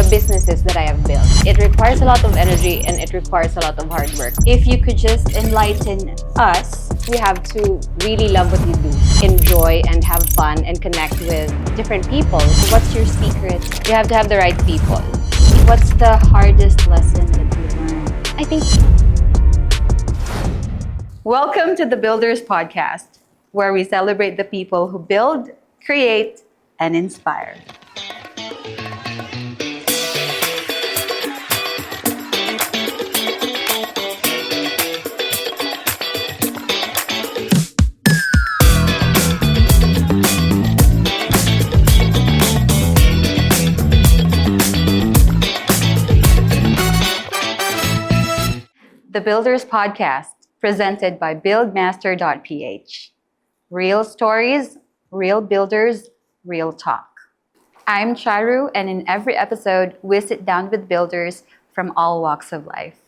businesses that I have built. It requires a lot of energy and it requires a lot of hard work. If you could just enlighten us, You have to really love what you do, enjoy and have fun and connect with different people. what's your secret? You have to have the right people. What's the hardest lesson that you learned? I think. Welcome to the Builders Podcast, where we celebrate the people who build, create, and inspire. The Builders Podcast, presented by Buildmaster.ph. Real stories, real builders, real talk. I'm Charu, and in every episode, we sit down with builders from all walks of life.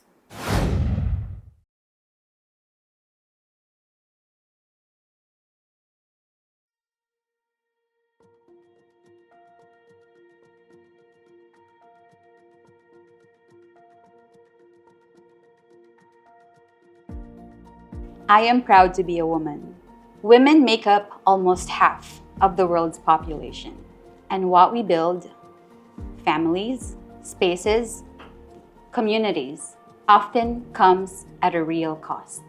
I am proud to be a woman. Women make up almost half of the world's population. And what we build, families, spaces, communities, often comes at a real cost.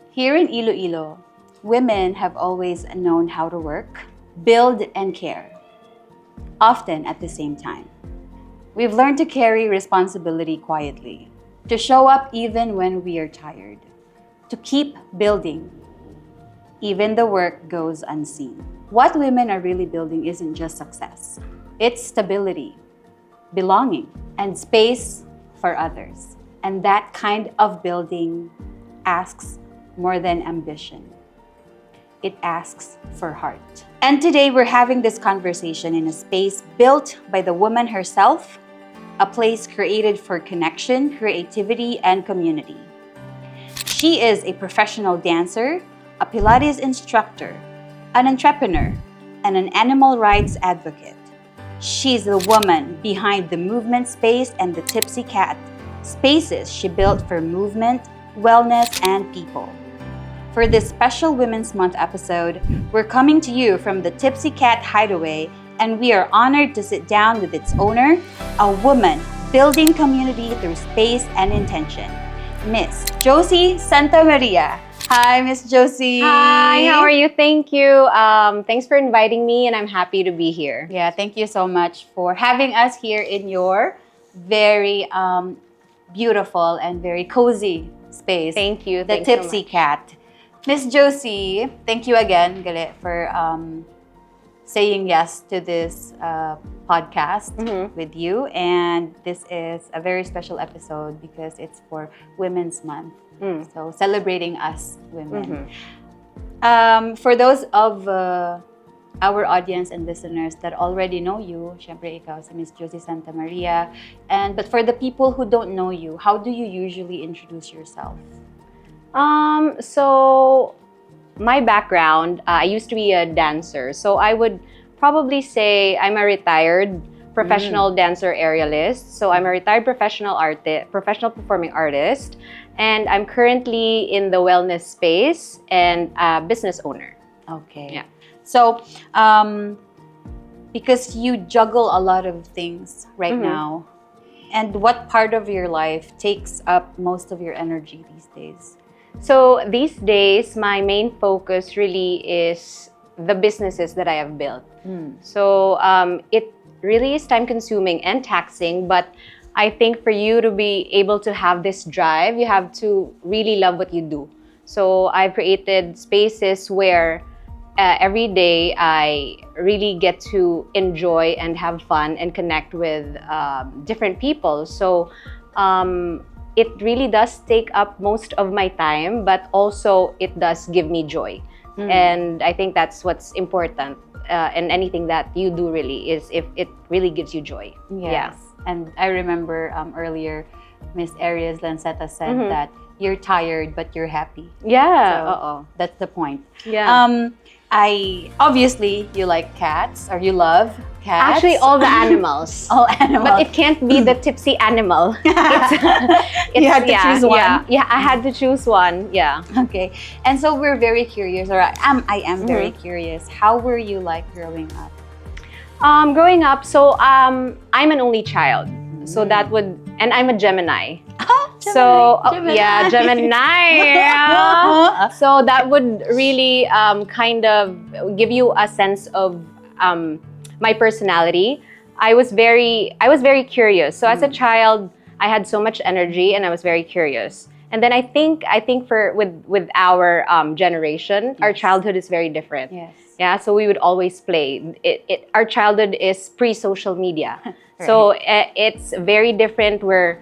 Here in Iloilo, women have always known how to work, build, and care, often at the same time. We've learned to carry responsibility quietly, to show up even when we are tired, to keep building, even the work goes unseen. What women are really building isn't just success. It's stability, belonging, and space for others. And that kind of building asks more than ambition. It asks for heart. And today we're having this conversation in a space built by the woman herself, a place created for connection, creativity, and community. She is a professional dancer, a Pilates instructor, an entrepreneur, and an animal rights advocate. She's the woman behind the movement space and the 𝗕𝗨𝗗𝗏𝗧, spaces she built for movement, wellness, and people. For this special Women's Month episode, we're coming to you from the 𝗕𝗨𝗗𝗏𝗧 Hideaway, and we are honored to sit down with its owner, a woman building community through space and intention, Miss Joce Sta. Hi, Miss Joce. Hi, how are you? Thank you. Thanks for inviting me, and I'm happy to be here. Yeah, thank you so much for having us here in your very beautiful and very cozy space. Thank you. The Thanks so much. 𝗕𝗨𝗗𝗏𝗧. Miss Joce, thank you again, Gali, for saying yes to this podcast with you. And this is a very special episode because it's for Women's Month. So celebrating us women. For those of our audience and listeners that already know you, syempre ikaw si Miss Joce Sta. But for the people who don't know you, how do you usually introduce yourself? So my background, I used to be a dancer. So I would probably say I'm a retired professional dancer aerialist. So I'm a retired professional performing artist. And I'm currently in the wellness space and a business owner. Okay. Yeah. So, because you juggle a lot of things right now, and what part of your life takes up most of your energy these days? So these days, my main focus really is the businesses that I have built. So it really is time-consuming and taxing, but I think for you to be able to have this drive, you have to really love what you do. So I've created spaces where every day I really get to enjoy and have fun and connect with different people. So it really does take up most of my time, but also it does give me joy. And I think that's what's important in anything that you do really, is if it really gives you joy. Yes. Yeah. And I remember earlier, Miss Aries Lanceta said that you're tired, but you're happy. Yeah. So that's the point. Yeah. obviously you like cats, or you love cats. Actually, all the animals. All animals. But it can't be the tipsy animal. You had to choose one. Yeah, I had to choose one. Yeah. Okay. And so we're very curious, or I am very curious. How were you like growing up? Growing up, so I'm an only child. So that would, and I'm a Gemini. So yeah, Gemini. So that would really kind of give you a sense of my personality. I was very curious. So as a child, I had so much energy, and I was very curious. And then I think with our generation, our childhood is very different. Yes. Yeah. So we would always play. Our childhood is pre-social media. Right. So it's very different. We're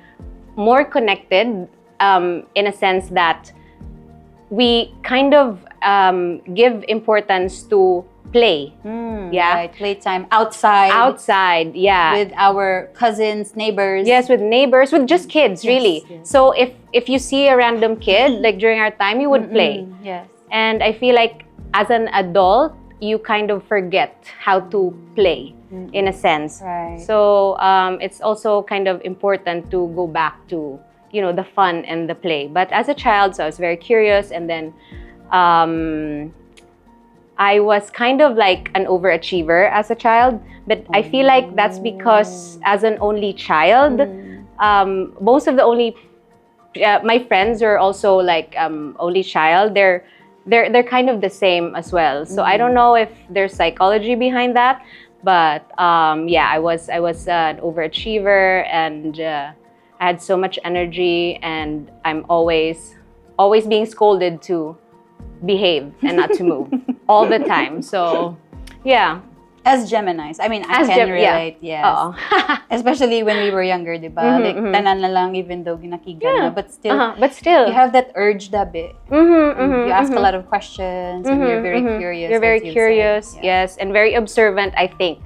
more connected in a sense that we kind of give importance to play. Yeah. Right. Playtime outside. Outside, yeah. With our cousins, neighbors. Yes, with neighbors, with just kids, really. Yes. So if you see a random kid, like during our time, you would play. Yes. And I feel like as an adult, you kind of forget how to play in a sense. Right. So it's also kind of important to go back to, the fun and the play. But as a child, so I was very curious, and then I was kind of like an overachiever as a child. But I feel like that's because as an only child, most of the my friends are also like only child. They're kind of the same as well. So I don't know if there's psychology behind that, but yeah, I was an overachiever, and I had so much energy, and I'm always being scolded to behave and not to move all the time. So yeah. As Geminis, I mean, I can relate, yes. Especially when we were younger, di ba? Like, tanan na lang, even though ginakigan na, but still, you have that urge, dabi. You ask a lot of questions, and you're very curious. You're very curious, yes, and very observant, I think.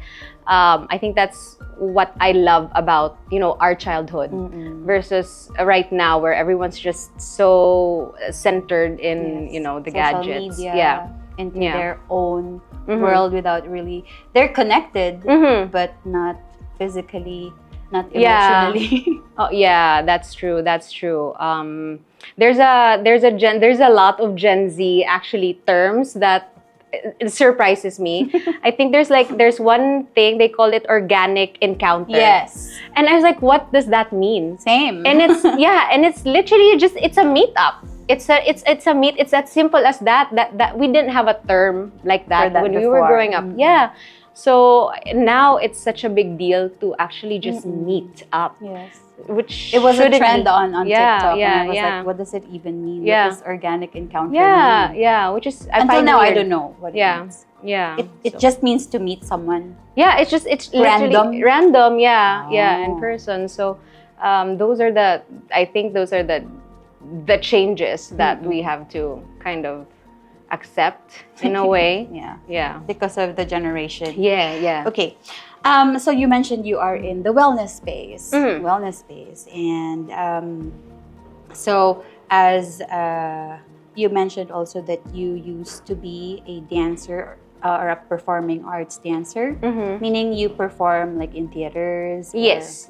I think that's what I love about, our childhood versus right now, where everyone's just so centered in, the social gadgets. Media, into their own world without really, they're connected, but not physically, not emotionally. Oh yeah, that's true. There's a lot of Gen Z actually terms that it surprises me. I think there's one thing they call it organic encounter. Yes. And I was like, what does that mean? Same. And it's and it's literally it's a meetup. It's a meet. It's as simple as that we didn't have a term like that when we were growing up. Yeah. So now it's such a big deal to actually just meet up. Yes. Which it was a trend on TikTok, and I was like, what does it even mean? Yeah. What does organic encounter mean? Yeah, which is until now I don't know what it means. Yeah. It just means to meet someone. Yeah, it's random. Random, yeah, in person. So those are the changes that we have to kind of accept in a way. Yeah. Because of the generation. Yeah. Okay. So you mentioned you are in the wellness space. And so as you mentioned also that you used to be a dancer or a performing arts dancer, meaning you perform like in theaters? Yes.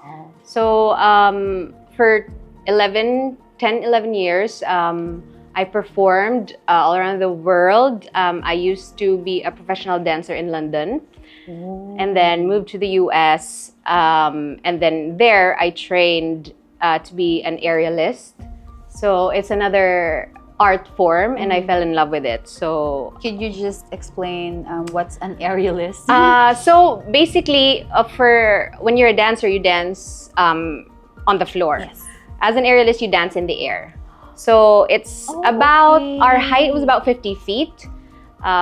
Oh. So for 10, 11 years, I performed all around the world. I used to be a professional dancer in London. And then moved to the US, and then there I trained to be an aerialist. So it's another art form, and I fell in love with it. So could you just explain what's an aerialist? So basically, for when you're a dancer, you dance on the floor. Yes. As an aerialist, you dance in the air. So it's our height was about 50 feet.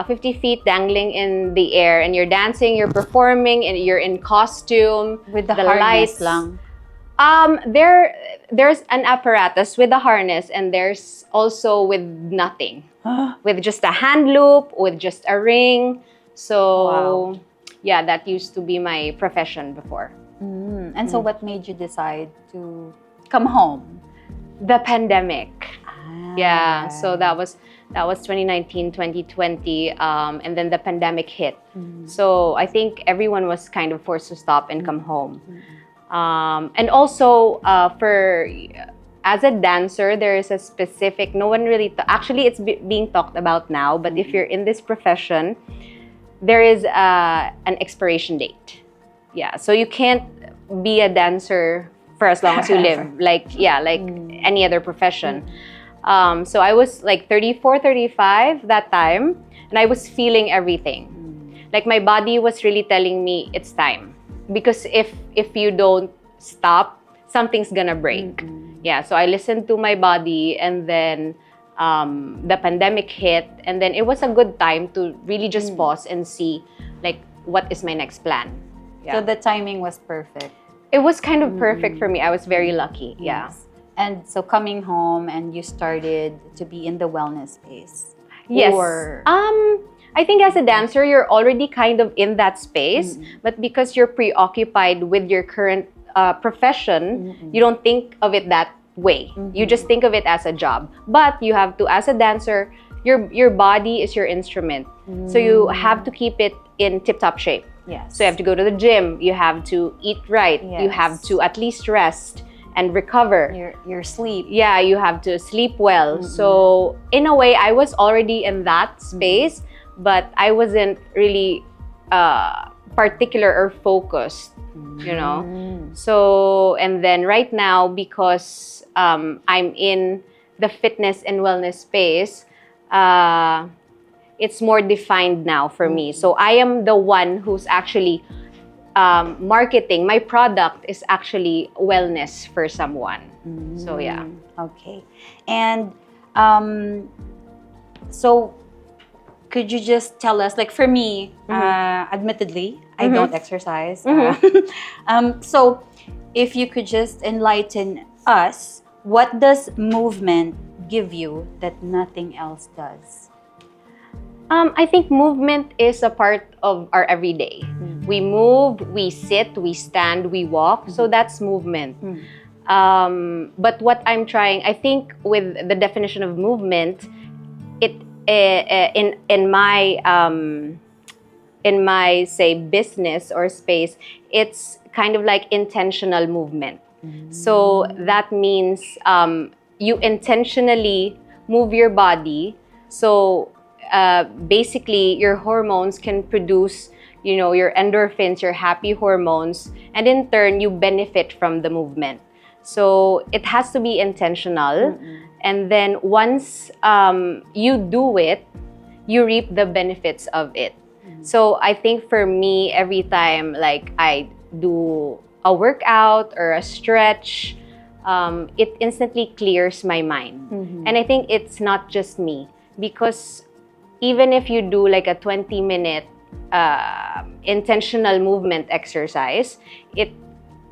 50 feet dangling in the air, and you're dancing, you're performing, and you're in costume with the lights. harness lang. There's an apparatus with the harness, and there's also with nothing, with just a hand loop, with just a ring. So yeah, that used to be my profession before. And so what made you decide to come home? The pandemic. Yeah, so that That was 2019, 2020, and then the pandemic hit. So I think everyone was kind of forced to stop and come home. And also, as a dancer, there is a specific, no one really, actually it's being talked about now, but if you're in this profession, there is an expiration date. Yeah, so you can't be a dancer for as long as you live, like any other profession. So I was like 34, 35 that time, and I was feeling everything. Like my body was really telling me it's time. Because if you don't stop, something's gonna break. Yeah, so I listened to my body, and then the pandemic hit, and then it was a good time to really just pause and see, like, what is my next plan. Yeah. So the timing was perfect. It was kind of perfect for me. I was very lucky. Yeah. Yes. And so coming home and you started to be in the wellness space. Yes. Or... I think as a dancer, you're already kind of in that space, but because you're preoccupied with your current profession, you don't think of it that way. You just think of it as a job. But you have to, as a dancer, your body is your instrument. So you have to keep it in tip-top shape. Yes. So you have to go to the gym, you have to eat right, you have to at least rest and recover. Your sleep. Yeah, you have to sleep well. So in a way, I was already in that space, but I wasn't really particular or focused, you know. So, and then right now, because I'm in the fitness and wellness space, it's more defined now for me. So I am the one who's actually marketing. My product is actually wellness for someone. So yeah. Okay. And so could you just tell us, like for me, admittedly, I don't exercise. So if you could just enlighten us, what does movement give you that nothing else does? I think movement is a part of our everyday. We move, we sit, we stand, we walk. So that's movement. But what I'm trying, I think with the definition of movement, it in my say business or space, it's kind of like intentional movement. So that means you intentionally move your body. So basically, your hormones can produce, you know, your endorphins, your happy hormones, and in turn, you benefit from the movement. So it has to be intentional. And then once you do it, you reap the benefits of it. So I think for me, every time like I do a workout or a stretch, it instantly clears my mind. And I think it's not just me, because even if you do like a 20-minute intentional movement exercise, it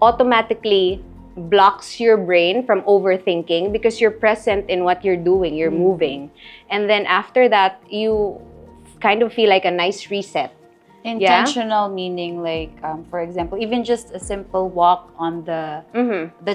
automatically blocks your brain from overthinking because you're present in what you're doing, you're moving. And then after that, you kind of feel like a nice reset. Intentional meaning like, for example, even just a simple walk on the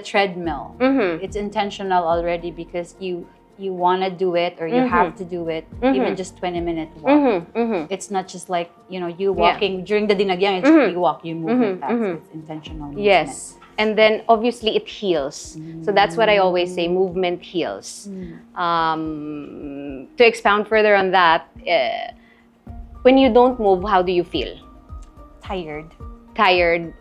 treadmill. It's intentional already because you want to do it or you have to do it, even just 20-minute walk. It's not just like, you know, you walking during the dinagyang, it's you walk, you move like that. So it's intentional movement. Yes. And then obviously it heals. So that's what I always say, movement heals. To expound further on that, when you don't move, how do you feel? Tired,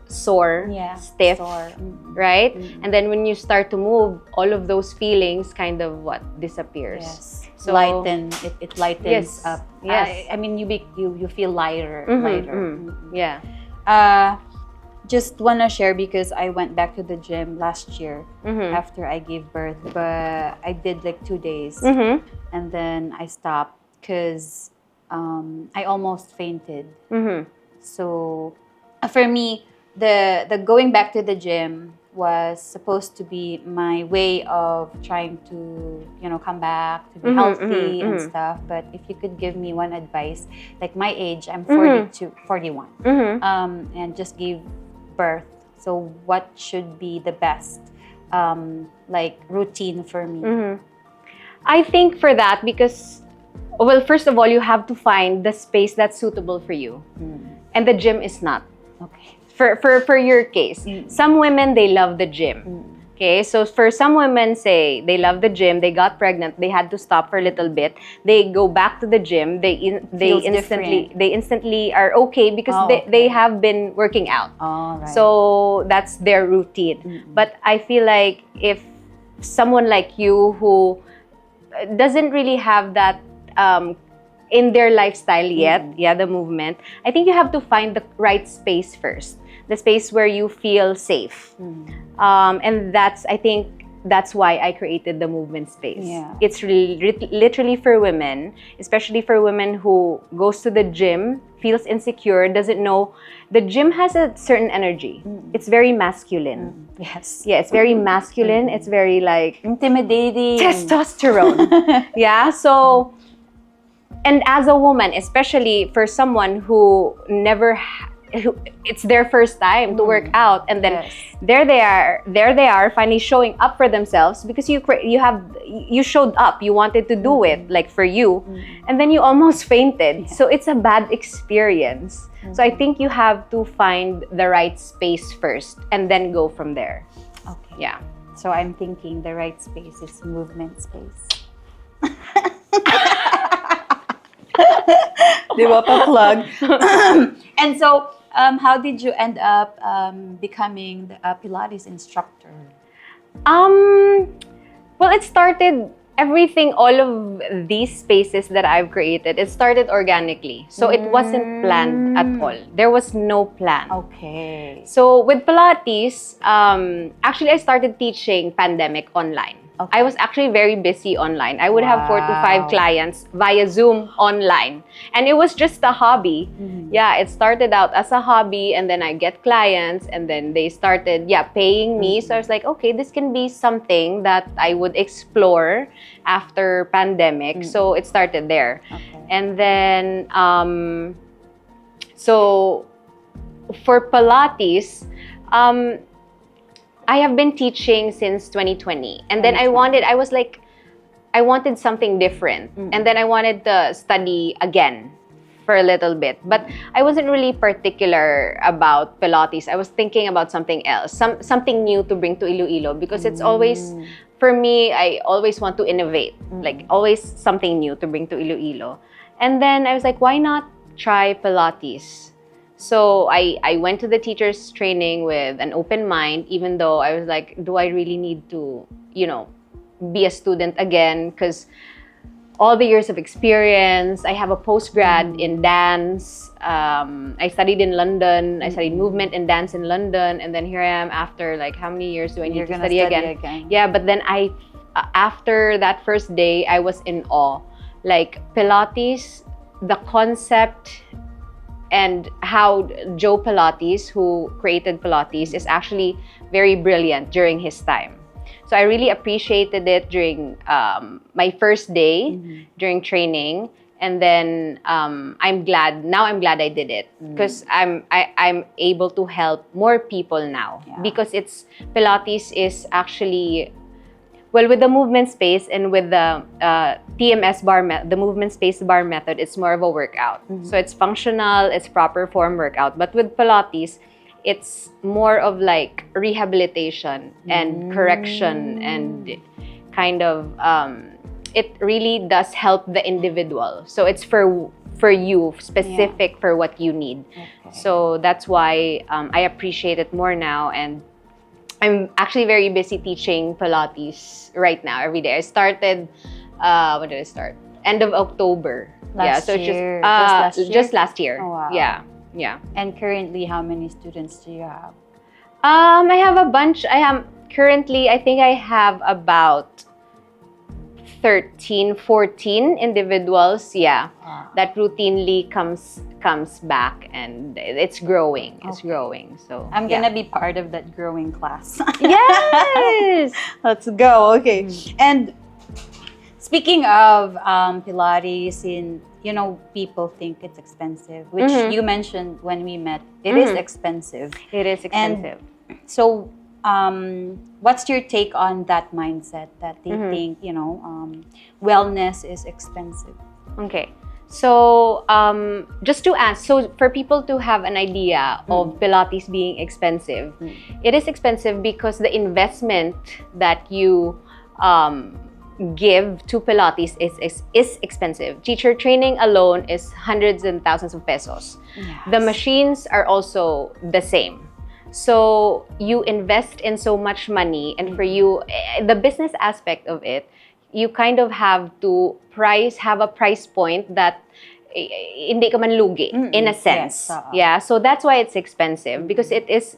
sore, stiff, right? And then when you start to move, all of those feelings kind of disappears. Yes. So Lighten, it lightens up. Yes. I mean, you feel lighter. Yeah. Just want to share because I went back to the gym last year after I gave birth, but I did like 2 days and then I stopped because I almost fainted. So for me, the going back to the gym was supposed to be my way of trying to, you know, come back to be healthy and stuff. But if you could give me one advice, like my age, I'm 41, and just gave birth. So what should be the best like routine for me? I think for that, because Well, first of all, you have to find the space that's suitable for you. And the gym is not. Okay. For your case, some women, they love the gym. Okay, so for some women, say they love the gym, they got pregnant, they had to stop for a little bit, they go back to the gym, they instantly are okay because they have been working out. So that's their routine. But I feel like if someone like you who doesn't really have that in their lifestyle yet, the movement, I think you have to find the right space first. The space where you feel safe. And I think that's why I created the movement space. It's really, literally for women, especially for women who goes to the gym, feels insecure, doesn't know. The gym has a certain energy. It's very masculine. Yes. Yeah, it's very masculine. It's very like intimidating. Testosterone. Yeah, so, and as a woman, especially for someone who never it's their first time to work out, and then there they are finally showing up for themselves because you showed up, you wanted to do it like for you, and then you almost fainted. So it's a bad experience. So I think you have to find the right space first and then go from there. Okay. Yeah. So I'm thinking the right space is movement space. Di ba pa plug? And so, how did you end up becoming a Pilates instructor? Well, it started everything, all of these spaces that I've created, it started organically. So it wasn't planned at all. There was no plan. Okay. So with Pilates, actually I started teaching pandemic online. Okay. I was actually very busy online. I would have 4 to 5 clients via Zoom online. And it was just a hobby. Yeah, it started out as a hobby, and then I get clients, and then they started, paying me. So I was like, okay, this can be something that I would explore after pandemic. So it started there. Okay. And then, so for Pilates, I have been teaching since 2020, and then I wanted something different, and then I wanted to study again for a little bit, but I wasn't really particular about Pilates. I was thinking about something else, something new to bring to Iloilo, because it's always, for me, I always want to innovate, like always something new to bring to Iloilo. And then I was like, why not try Pilates? So I went to the teacher's training with an open mind, even though I was like, do I really need to, be a student again? Because all the years of experience, I have a postgrad in dance. I studied in London. I studied movement and dance in London. And then here I am after like, how many years do I need to study again? Yeah, but then after that first day, I was in awe. Like Pilates, the concept, and how Joe Pilates, who created Pilates, is actually very brilliant during his time. So I really appreciated it during my first day, during training. And then I'm glad I did it, because I'm able to help more people now. Because Pilates is actually, well, with the movement space and with the TMS bar, the movement space bar method, it's more of a workout. So it's functional, it's proper form workout. But with Pilates, it's more of like rehabilitation and correction, and kind of, it really does help the individual. So it's for you, specific for what you need. Okay. So that's why I appreciate it more now, and I'm actually very busy teaching Pilates right now, every day. I started, when did I start? End of October. Last year. Just last year. Oh, wow. Yeah. And currently, how many students do you have? I have a bunch. Currently, I think I have about 13, 14 individuals, that routinely comes back, and it's growing. It's growing. So I'm gonna be part of that growing class. Yes! Let's go. Okay. And speaking of Pilates, people think it's expensive, which you mentioned when we met. It is expensive. It is expensive. And so, what's your take on that mindset that they think, wellness is expensive? Okay. So, just to ask, so for people to have an idea of Pilates being expensive, it is expensive because the investment that you give to Pilates is expensive. Teacher training alone is hundreds and thousands of pesos. Yes. The machines are also the same. So you invest in so much money, and for you, the business aspect of it, you kind of have to have a price point that hindi ka manlugi in a sense. Yes, yeah, so that's why it's expensive, because it's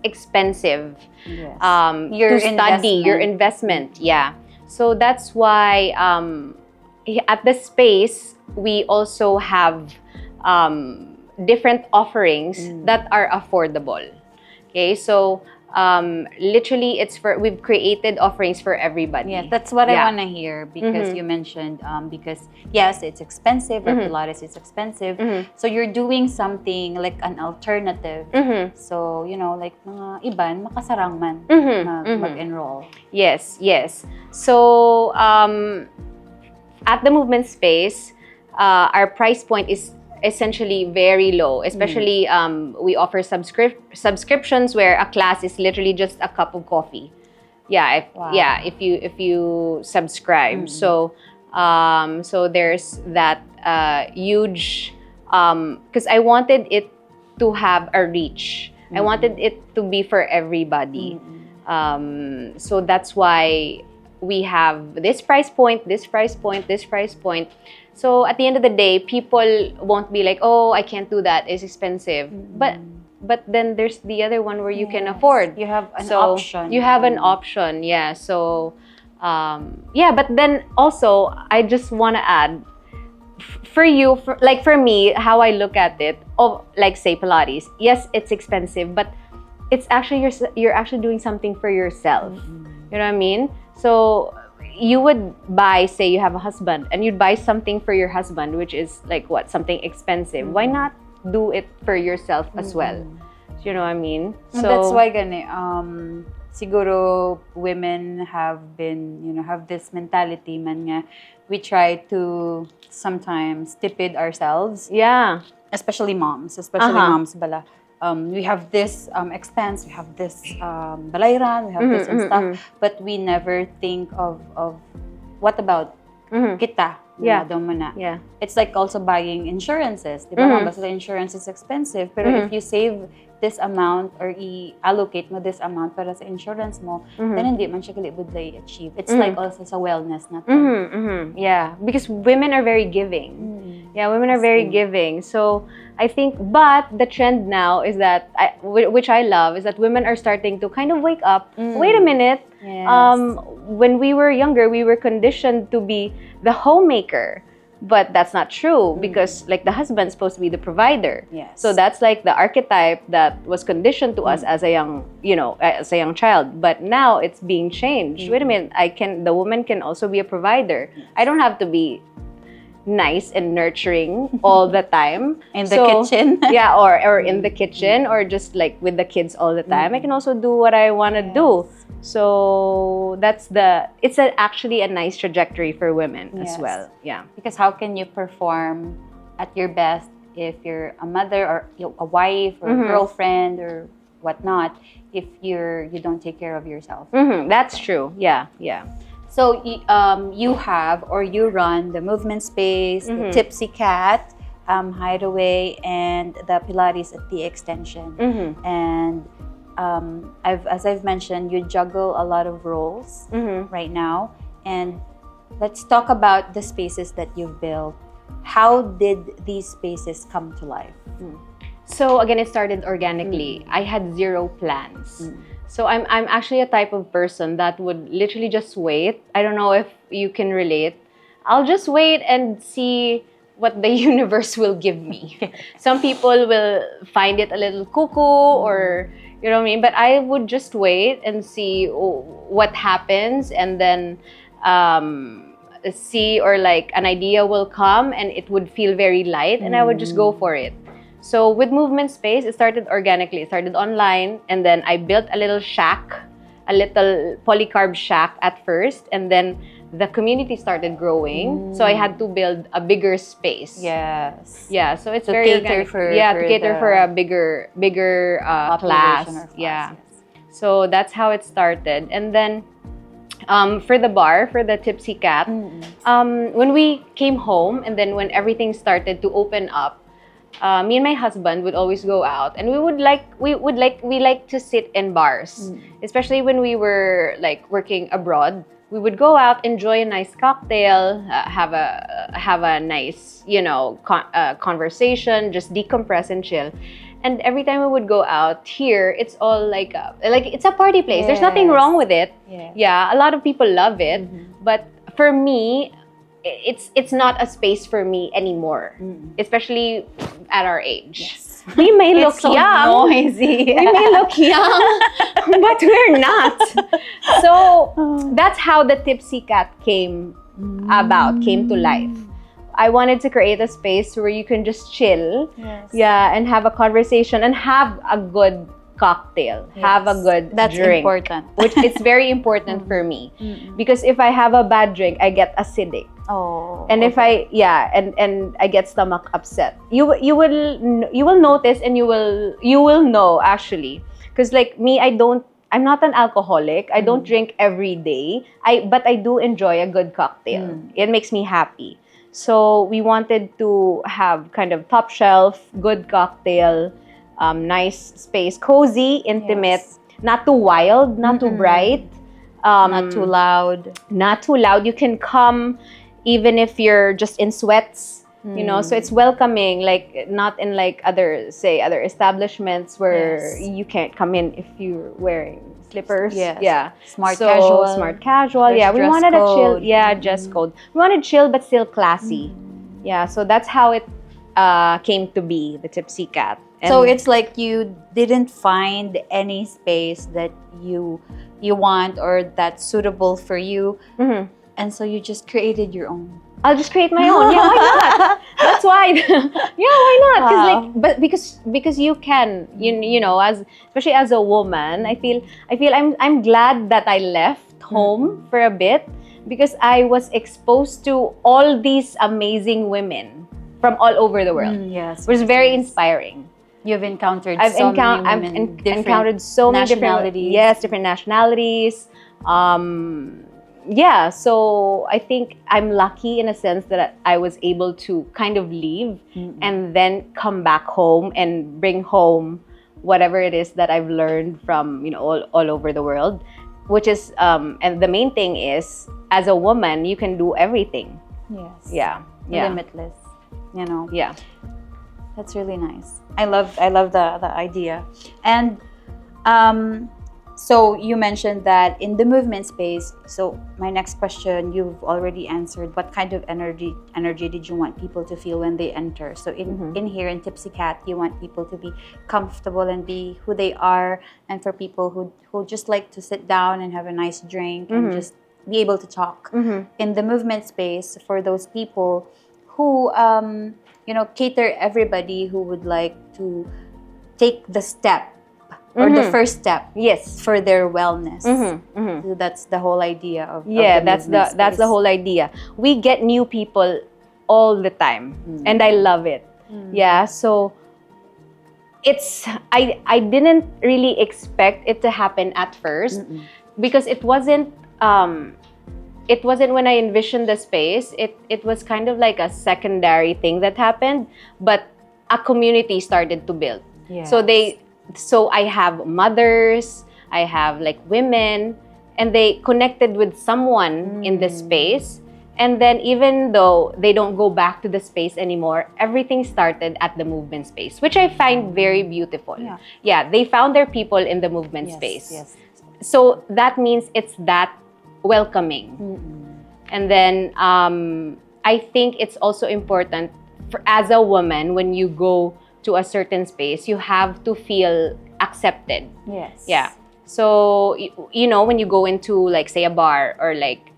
expensive Your to study your investment. Yeah, so that's why at the space we also have different offerings that are affordable. Okay, so literally we've created offerings for everybody. Yeah, that's what I want to hear, because you mentioned because yes, it's expensive, or Pilates is expensive. So you're doing something like an alternative. So, you know, like mga iban makasarang man mag-enroll. Yes. So at the movement space, our price point is essentially very low, especially we offer subscriptions where a class is literally just a cup of coffee. If you subscribe. So there's that huge, because I wanted it to have a reach. I wanted it to be for everybody. So that's why we have this price point, this price point, this price point. So at the end of the day, people won't be like, oh, I can't do that, it's expensive. But then there's the other one where you can afford. You have an option. You have an option, yeah. So, but then also, I just want to add, for you, like for me, how I look at it, like say Pilates, yes, it's expensive, but it's actually, you're actually doing something for yourself. You know what I mean? So, you would buy, say you have a husband, and you'd buy something for your husband, which is like what? Something expensive. Why not do it for yourself as well? Do you know what I mean? So that's why siguro women have this mentality man nga, we try to sometimes tipid ourselves. Yeah. Especially moms bala. We have this expense, we have this balayran, we have this and stuff, but we never think of what about kita? Yeah. Yeah. It's like also buying insurances. Diba? Basta the insurance is expensive, pero if you save this amount or i-allocate mo this amount para sa insurance mo, then hindi man siya kalibudlay achieve. It's like also sa wellness natin. Yeah, because women are very giving. Yeah, women are very giving. So I think, but the trend now is that, which I love, is that women are starting to kind of wake up. Wait a minute. Yes. When we were younger, we were conditioned to be the homemaker. But that's not true, because like the husband's supposed to be the provider. Yes. So that's like the archetype that was conditioned to us as a young, as a young child. But now it's being changed. Wait a minute, the woman can also be a provider. I don't have to be nice and nurturing all the time. In the kitchen. Yeah, or in the kitchen, or just like with the kids all the time. I can also do what I want to do. So it's actually a nice trajectory for women as well. Yeah. Because how can you perform at your best if you're a mother or a wife or a girlfriend or whatnot if you don't take care of yourself? That's true. Yeah. So you have or you run the movement space, the Tipsy Cat hideaway, and the Pilates at the extension. And as I've mentioned, you juggle a lot of roles right now. And let's talk about the spaces that you've built. How did these spaces come to life? So again, it started organically. I had zero plans. So I'm actually a type of person that would literally just wait. I don't know if you can relate. I'll just wait and see what the universe will give me. Some people will find it a little cuckoo, or you know what I mean? But I would just wait and see what happens, and then see, or like an idea will come and it would feel very light, and I would just go for it. So with Movement Space, it started organically. It started online, and then I built a little shack, a little polycarb shack at first, and then the community started growing. So I had to build a bigger space. Yes. Yeah, so it's To very cater organic. for- yeah, for to cater the for a bigger class. Population or class, Yeah. yes. So that's how it started. And then for the bar, for the Tipsy Cat, when we came home and then when everything started to open up, me and my husband would always go out, and we like to sit in bars, especially when we were like working abroad. We would go out, enjoy a nice cocktail, have a nice, conversation, just decompress and chill. And every time we would go out here, it's all like it's a party place. There's nothing Yes. wrong with it. Yes. Yeah, a lot of people love it, but for me, it's not a space for me anymore, especially at our age. Yes. We may look It's so young. noisy. We may look young, but we're not. So that's how the Tipsy Cat came to life. I wanted to create a space where you can just chill, Yes. yeah, and have a conversation and have a good cocktail, have a good That's drink. important. Which is very important for me, because if I have a bad drink, I get acidic. Oh. And if I and I get stomach upset, you will notice, and you will know actually, because like me, I'm not an alcoholic. I don't drink every day. But I do enjoy a good cocktail. It makes me happy. So we wanted to have kind of top shelf, good cocktail, nice space, cozy, intimate, not too wild, not too bright, not too loud. Not too loud. You can come even if you're just in sweats, so it's welcoming, like not in like other establishments where you can't come in if you're wearing slippers. Yes. Yeah. Smart casual. Smart casual. There's Yeah, we dress wanted a chill. code. Yeah, dress code. We wanted chill but still classy. Yeah, so that's how it came to be, the Tipsy Cat. And So it's like you didn't find any space that you want or that's suitable for you, and so you just created your own. I'll just create my own. Yeah, why not? That's why. Yeah, why not? Because you can, especially as a woman, I feel I'm glad that I left home for a bit, because I was exposed to all these amazing women from all over the world. Yes. It was very inspiring. You've encountered I've so many women, different encountered so many nationalities. different nationalities. Yeah, so I think I'm lucky in a sense that I was able to kind of leave and then come back home and bring home whatever it is that I've learned from all over the world, which is and the main thing is, as a woman, you can do everything. Yes. Yeah. Limitless. Yeah. That's really nice. I love the idea. And so you mentioned that in the movement space. So my next question, you've already answered. What kind of energy did you want people to feel when they enter? So in here in Tipsy Cat, you want people to be comfortable and be who they are, and for people who just like to sit down and have a nice drink and just be able to talk. In the movement space, for those people who cater everybody who would like to take the step or the first step, Yes. for their wellness. So that's the whole idea of That's the whole idea. We get new people all the time, and I love it. Yeah, so I didn't really expect it to happen at first, because it wasn't when I envisioned the space. It was kind of like a secondary thing that happened, but a community started to build. Yes. So I have mothers, I have like women, and they connected with someone in the space. And then even though they don't go back to the space anymore, everything started at the movement space, which I find very beautiful. Yeah, they found their people in the movement space. Yes. So that means it's that welcoming. And then I think it's also important as a woman, when you go to a certain space, you have to feel accepted. Yes. Yeah. So, when you go into, like, say, a bar or like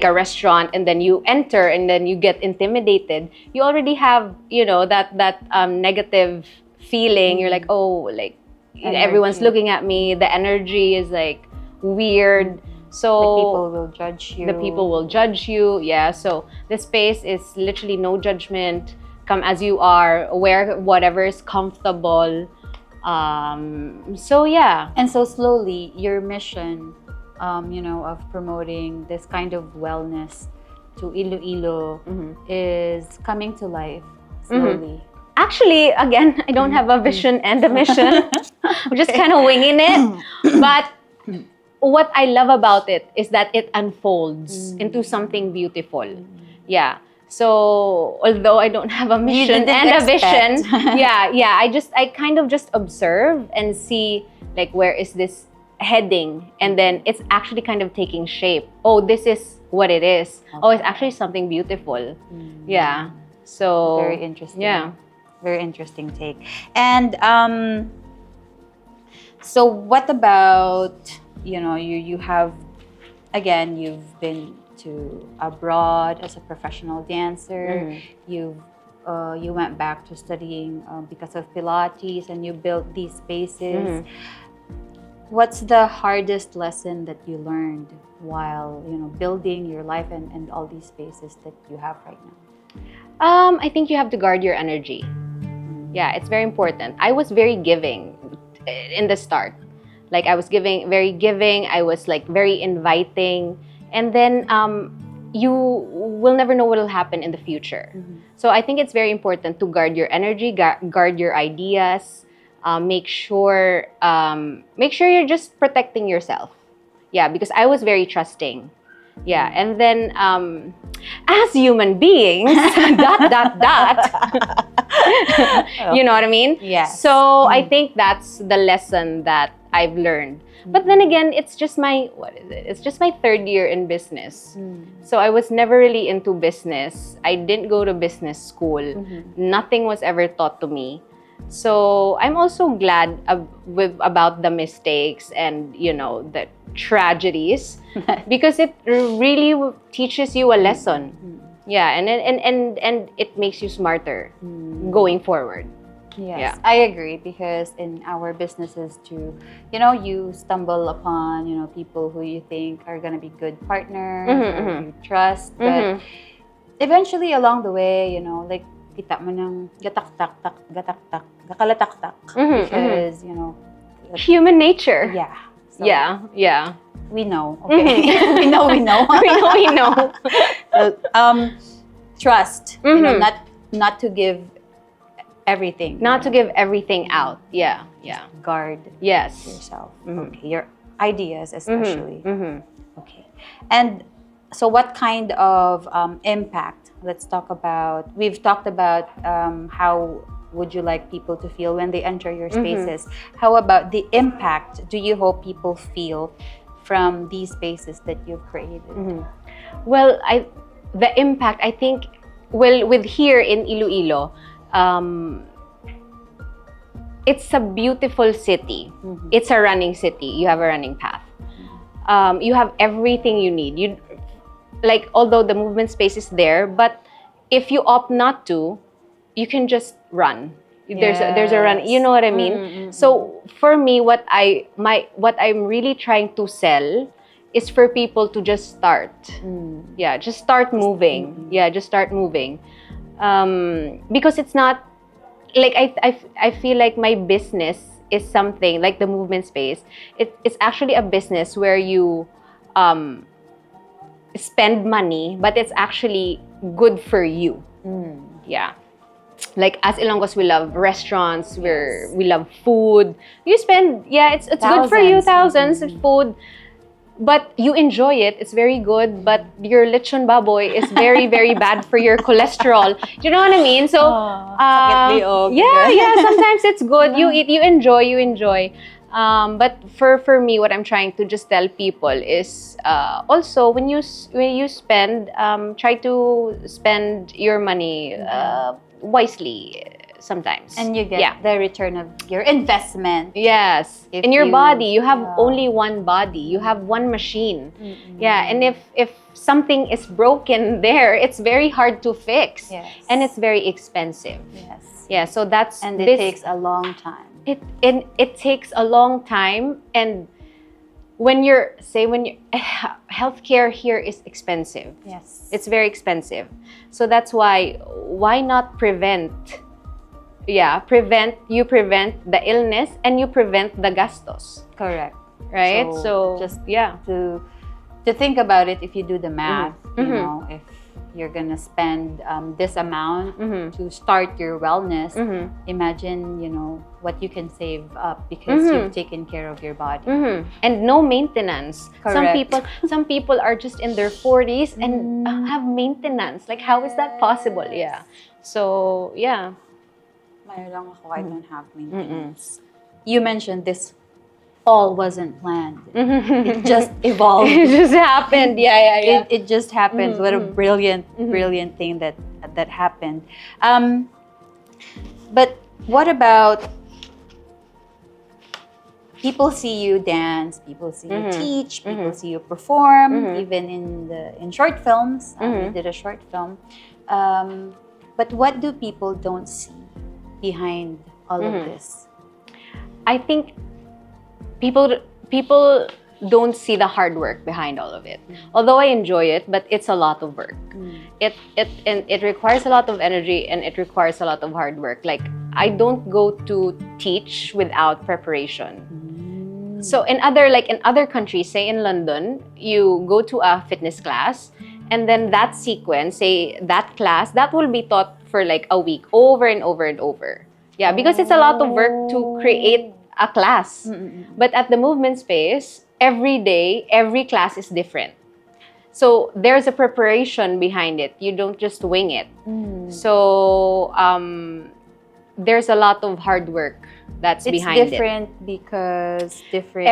a restaurant, and then you enter and then you get intimidated, you already have, that negative feeling. You're like, oh, like, everyone's looking at me. The energy is like weird. So the people will judge you. The people will judge you. Yeah. So the space is literally no judgment. Come as you are. Wear whatever is comfortable. So yeah. And so slowly, your mission, of promoting this kind of wellness to Iloilo is coming to life slowly. Actually, again, I don't have a vision and a mission. I'm just kind of winging it. But what I love about it is that it unfolds into something beautiful. Yeah. So although I don't have a mission and a vision, I kind of just observe and see like where is this heading, and then it's actually kind of taking shape. Oh, this is what it is. Okay. Oh, it's actually something beautiful. Yeah. So very interesting. Yeah. Very interesting take. And so what about, you have, again, you've been to abroad as a professional dancer. You went back to studying because of Pilates, and you built these spaces. What's the hardest lesson that you learned while building your life and all these spaces that you have right now? I think you have to guard your energy. Yeah, it's very important. I was very giving in the start. Like I was very giving. I was like very inviting. And then you will never know what will happen in the future. So I think it's very important to guard your energy, guard your ideas. Make sure you're just protecting yourself. Yeah, because I was very trusting. Yeah, and then as human beings, you know what I mean? Yeah. So I think that's the lesson that I've learned. But then again, it's just my, It's just my third year in business. So I was never really into business. I didn't go to business school. Nothing was ever taught to me. So I'm also glad about the mistakes and, the tragedies because it really teaches you a lesson. Yeah, and it makes you smarter going forward. Yes, Yeah. I agree, because in our businesses too, you stumble upon, people who you think are going to be good partners, or you trust, but eventually along the way, like, kita mo ng gatak-tak-tak, gakalatak-tak, because, Human nature. yeah. So Yeah. we know, okay? we know. we know. So, trust, not to give everything. Not to give everything out. Yeah. Guard Yes. yourself. Okay, your ideas especially. Okay. And so what kind of impact, we've talked about how would you like people to feel when they enter your spaces. How about the impact do you hope people feel from these spaces that you've created? Well, the impact, I think, with here in Iloilo, it's a beautiful city. It's a running city. You have a running path. You have everything you need. Although the movement space is there, but if you opt not to, you can just run. There's a run. You know what I mean? So for me, what I'm really trying to sell is for people to just start. Yeah, just start moving. Yeah, just start moving. Because it's not like I feel like my business is something like the movement space. It's actually a business where you spend money, but it's actually good for you. Yeah. Like as Ilonggos, we love restaurants, we love food. You spend, it's good for you, thousands of food. But you enjoy it, it's very good, but your lechon baboy is very, very bad for your cholesterol. Do you know what I mean? So, sometimes it's good. You eat, you enjoy. But for me, what I'm trying to just tell people is also when you spend, try to spend your money wisely sometimes. And you get the return of your investment. Yes. In your body, you have only one body. You have one machine. Yeah. And if something is broken there, it's very hard to fix. Yes. And it's very expensive. Yes. Yeah. So that's... And it takes a long time. It takes a long time, and when healthcare here is expensive. Yes. It's very expensive. So that's why not prevent? Yeah, prevent the illness and you prevent the gastos. Correct. Right? So just yeah. To think about it, if you do the math, Mm-hmm. you know, if you're gonna spend this amount Mm-hmm. to start your wellness, Mm-hmm. imagine, you know, what you can save up because Mm-hmm. you've taken care of your body. Mm-hmm. And no maintenance. Correct. Some people are just in their 40s and have maintenance. Like, how is that possible? Yeah. So yeah. Mayroon lang ako, I don't have maintenance. You mentioned this all wasn't planned. It just evolved. It just happened. Yeah. It just happened. What a brilliant thing that happened. But what about people see you dance, people see you teach, people see you perform, even in short films. You did a short film. But what do people don't see behind all of this? I think people don't see the hard work behind all of it. Although I enjoy it, but it's a lot of work. It requires a lot of energy and it requires a lot of hard work. Like, I don't go to teach without preparation. So in other countries, say in London, you go to a fitness class and then that sequence, say that class, that will be taught for like a week over and over and over. Yeah, because it's a lot of work to create a class. But at the movement space, every day, every class is different. So there's a preparation behind it. You don't just wing it. So there's a lot of hard work that's behind it. It's different because different...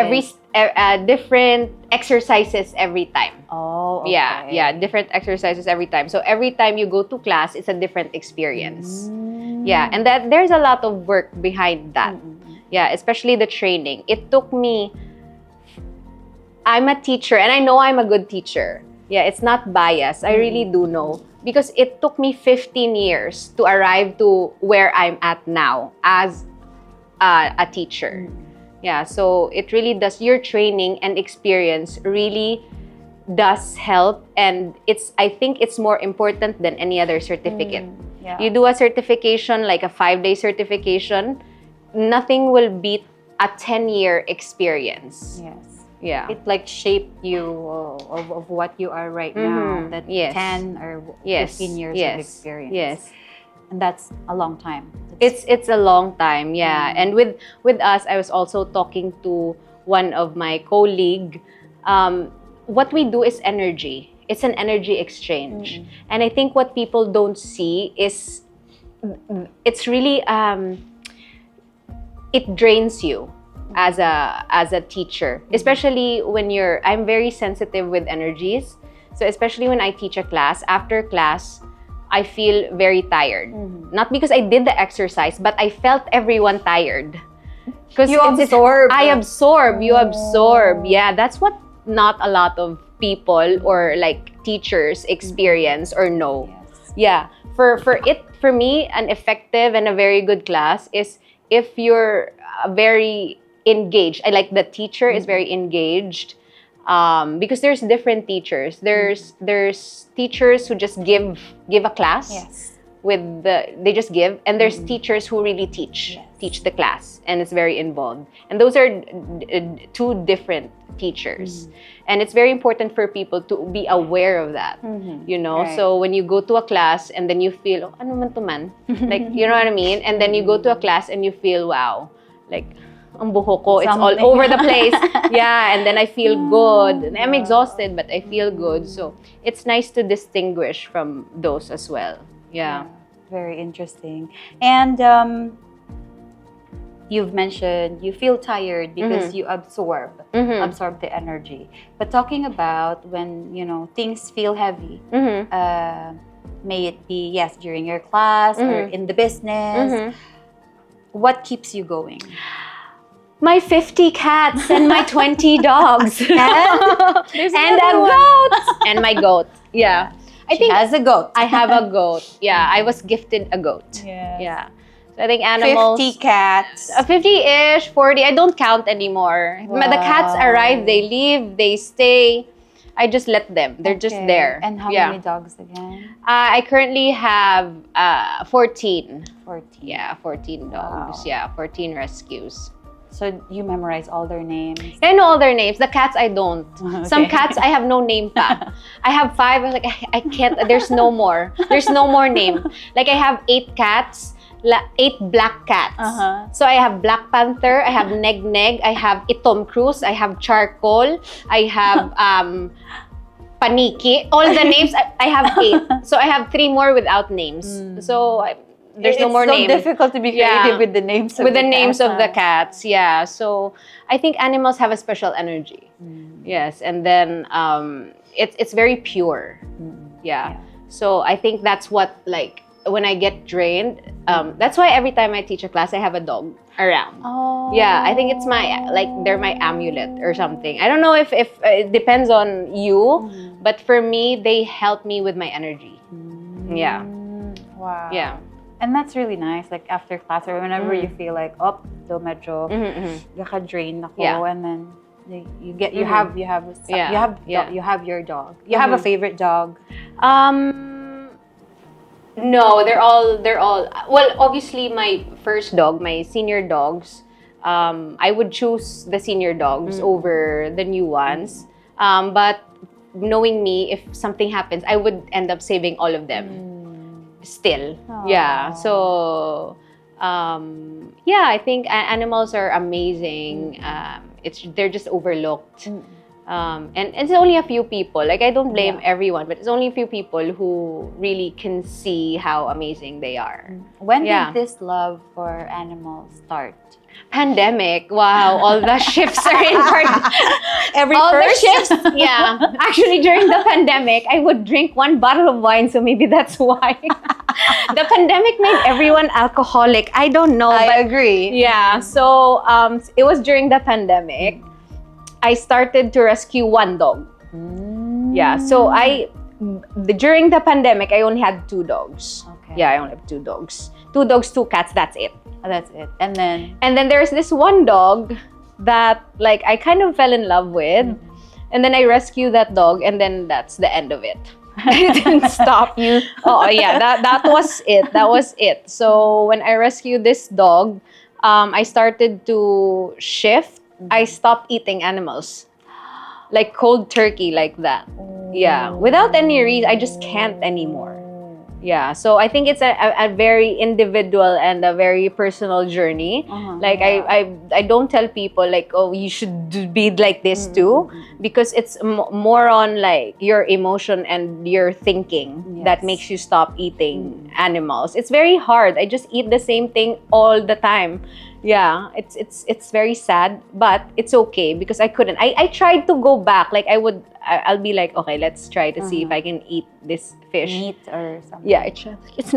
different exercises every time. Oh, okay. Yeah, different exercises every time. So every time you go to class, it's a different experience. Yeah, and that there's a lot of work behind that. Yeah, especially the training. It took me... I'm a teacher, and I know I'm a good teacher. Yeah, it's not bias. I really do know. Because it took me 15 years to arrive to where I'm at now as a teacher. Yeah, so it really does. Your training and experience really does help, and I think it's more important than any other certificate. Yeah. You do a certification, like a 5-day certification, nothing will beat a 10-year experience. Yes. Yeah. It like shaped you of what you are right now. That 10 or 15 years of experience. Yes. And that's a long time. It's a long time, yeah. And with us, I was also talking to one of my colleague. What we do is energy. It's an energy exchange. And I think what people don't see is it's really it drains you as a teacher, especially when I'm very sensitive with energies. So especially when I teach a class, after class, I feel very tired. Not because I did the exercise, but I felt everyone tired. Because you absorb. I absorb. You absorb. Yeah, that's what not a lot of people or like teachers experience or know. Yes. Yeah, for me, an effective and a very good class is if you're very engaged. I like the teacher is very engaged. Because there's different teachers. There's teachers who just give a class. Yes. They just give, and there's teachers who really teach the class, and it's very involved. And those are two different teachers. And it's very important for people to be aware of that. You know, Right. so when you go to a class and then you feel, oh, ano man to man? Like, you know what I mean? And then you go to a class and you feel, wow, like, ang buhok ko, it's all over the place. Yeah, and then I feel good. And I'm exhausted, but I feel good. So it's nice to distinguish from those as well. Yeah. Very interesting. And you've mentioned you feel tired because you absorb the energy. But talking about when, you know, things feel heavy, may it be, yes, during your class or in the business, what keeps you going? My 50 cats and my 20 dogs. And a goat. And my goat. Yeah. I think has a goat. I have a goat. Yeah, I was gifted a goat. Yes. Yeah. So I think animals... 50 cats. 50-ish, 40. I don't count anymore. Wow. The cats arrive, they leave, they stay. I just let them. They're just there. And how many dogs again? I currently have 14. 14. Yeah, 14 dogs. Wow. Yeah, 14 rescues. So you memorize all their names? I know all their names. The cats, I don't. Okay. Some cats, I have no name pa. I have 5. I was like, I can't. There's no more. There's no more name. Like, I have 8 cats. 8 black cats. So I have Black Panther, I have Neg Neg, I have Itom Cruz, I have Charcoal, I have Paniki. All the names, I have 8. So I have 3 more without names. So there's no more names. It's so difficult to be creative with the names of the cats. Yeah. So I think animals have a special energy. Yes. And then it's very pure. Yeah. So I think that's what, like, when I get drained, that's why every time I teach a class, I have a dog around. Oh. Yeah, I think it's they're my amulet or something. I don't know if it depends on you, but for me, they help me with my energy. Yeah. Wow. Yeah. And that's really nice. Like after class or whenever you feel like, do medyo naka-drain ako, and then you have your dog. You have a favorite dog? No, they're all well, obviously my first dog, my senior dogs, I would choose the senior dogs over the new ones. But knowing me, if something happens, I would end up saving all of them still. Aww. Yeah. So yeah, I think animals are amazing. They're just overlooked. And it's only a few people. Like, I don't blame everyone, but it's only a few people who really can see how amazing they are. When did this love for animals start? Pandemic. Wow, all the shifts are in the shifts. Yeah. Actually, during the pandemic, I would drink 1 bottle of wine, so maybe that's why. The pandemic made everyone alcoholic. I don't know. I agree. Yeah. So it was during the pandemic. I started to rescue 1 dog. Yeah, so during the pandemic, I only had 2 dogs. Okay. Yeah, I only have 2 dogs. 2 dogs, 2 cats, that's it. Oh, that's it. And then there's this 1 dog that, like, I kind of fell in love with. And then I rescued that dog, and then that's the end of it. I didn't stop. Oh, yeah, that was it. That was it. So when I rescued this dog, I started to shift. I stopped eating animals, like cold turkey, like that. Yeah, without any reason, I just can't anymore. Yeah, so I think it's a very individual and a very personal journey. Like I don't tell people like, oh, you should be like this too, because it's more on like your emotion and your thinking that makes you stop eating animals. It's very hard. I just eat the same thing all the time. Yeah, it's very sad, but it's okay because I couldn't. I tried to go back. Like I'll be like, okay, let's try to see if I can eat this fish. Meat or something. Yeah, it's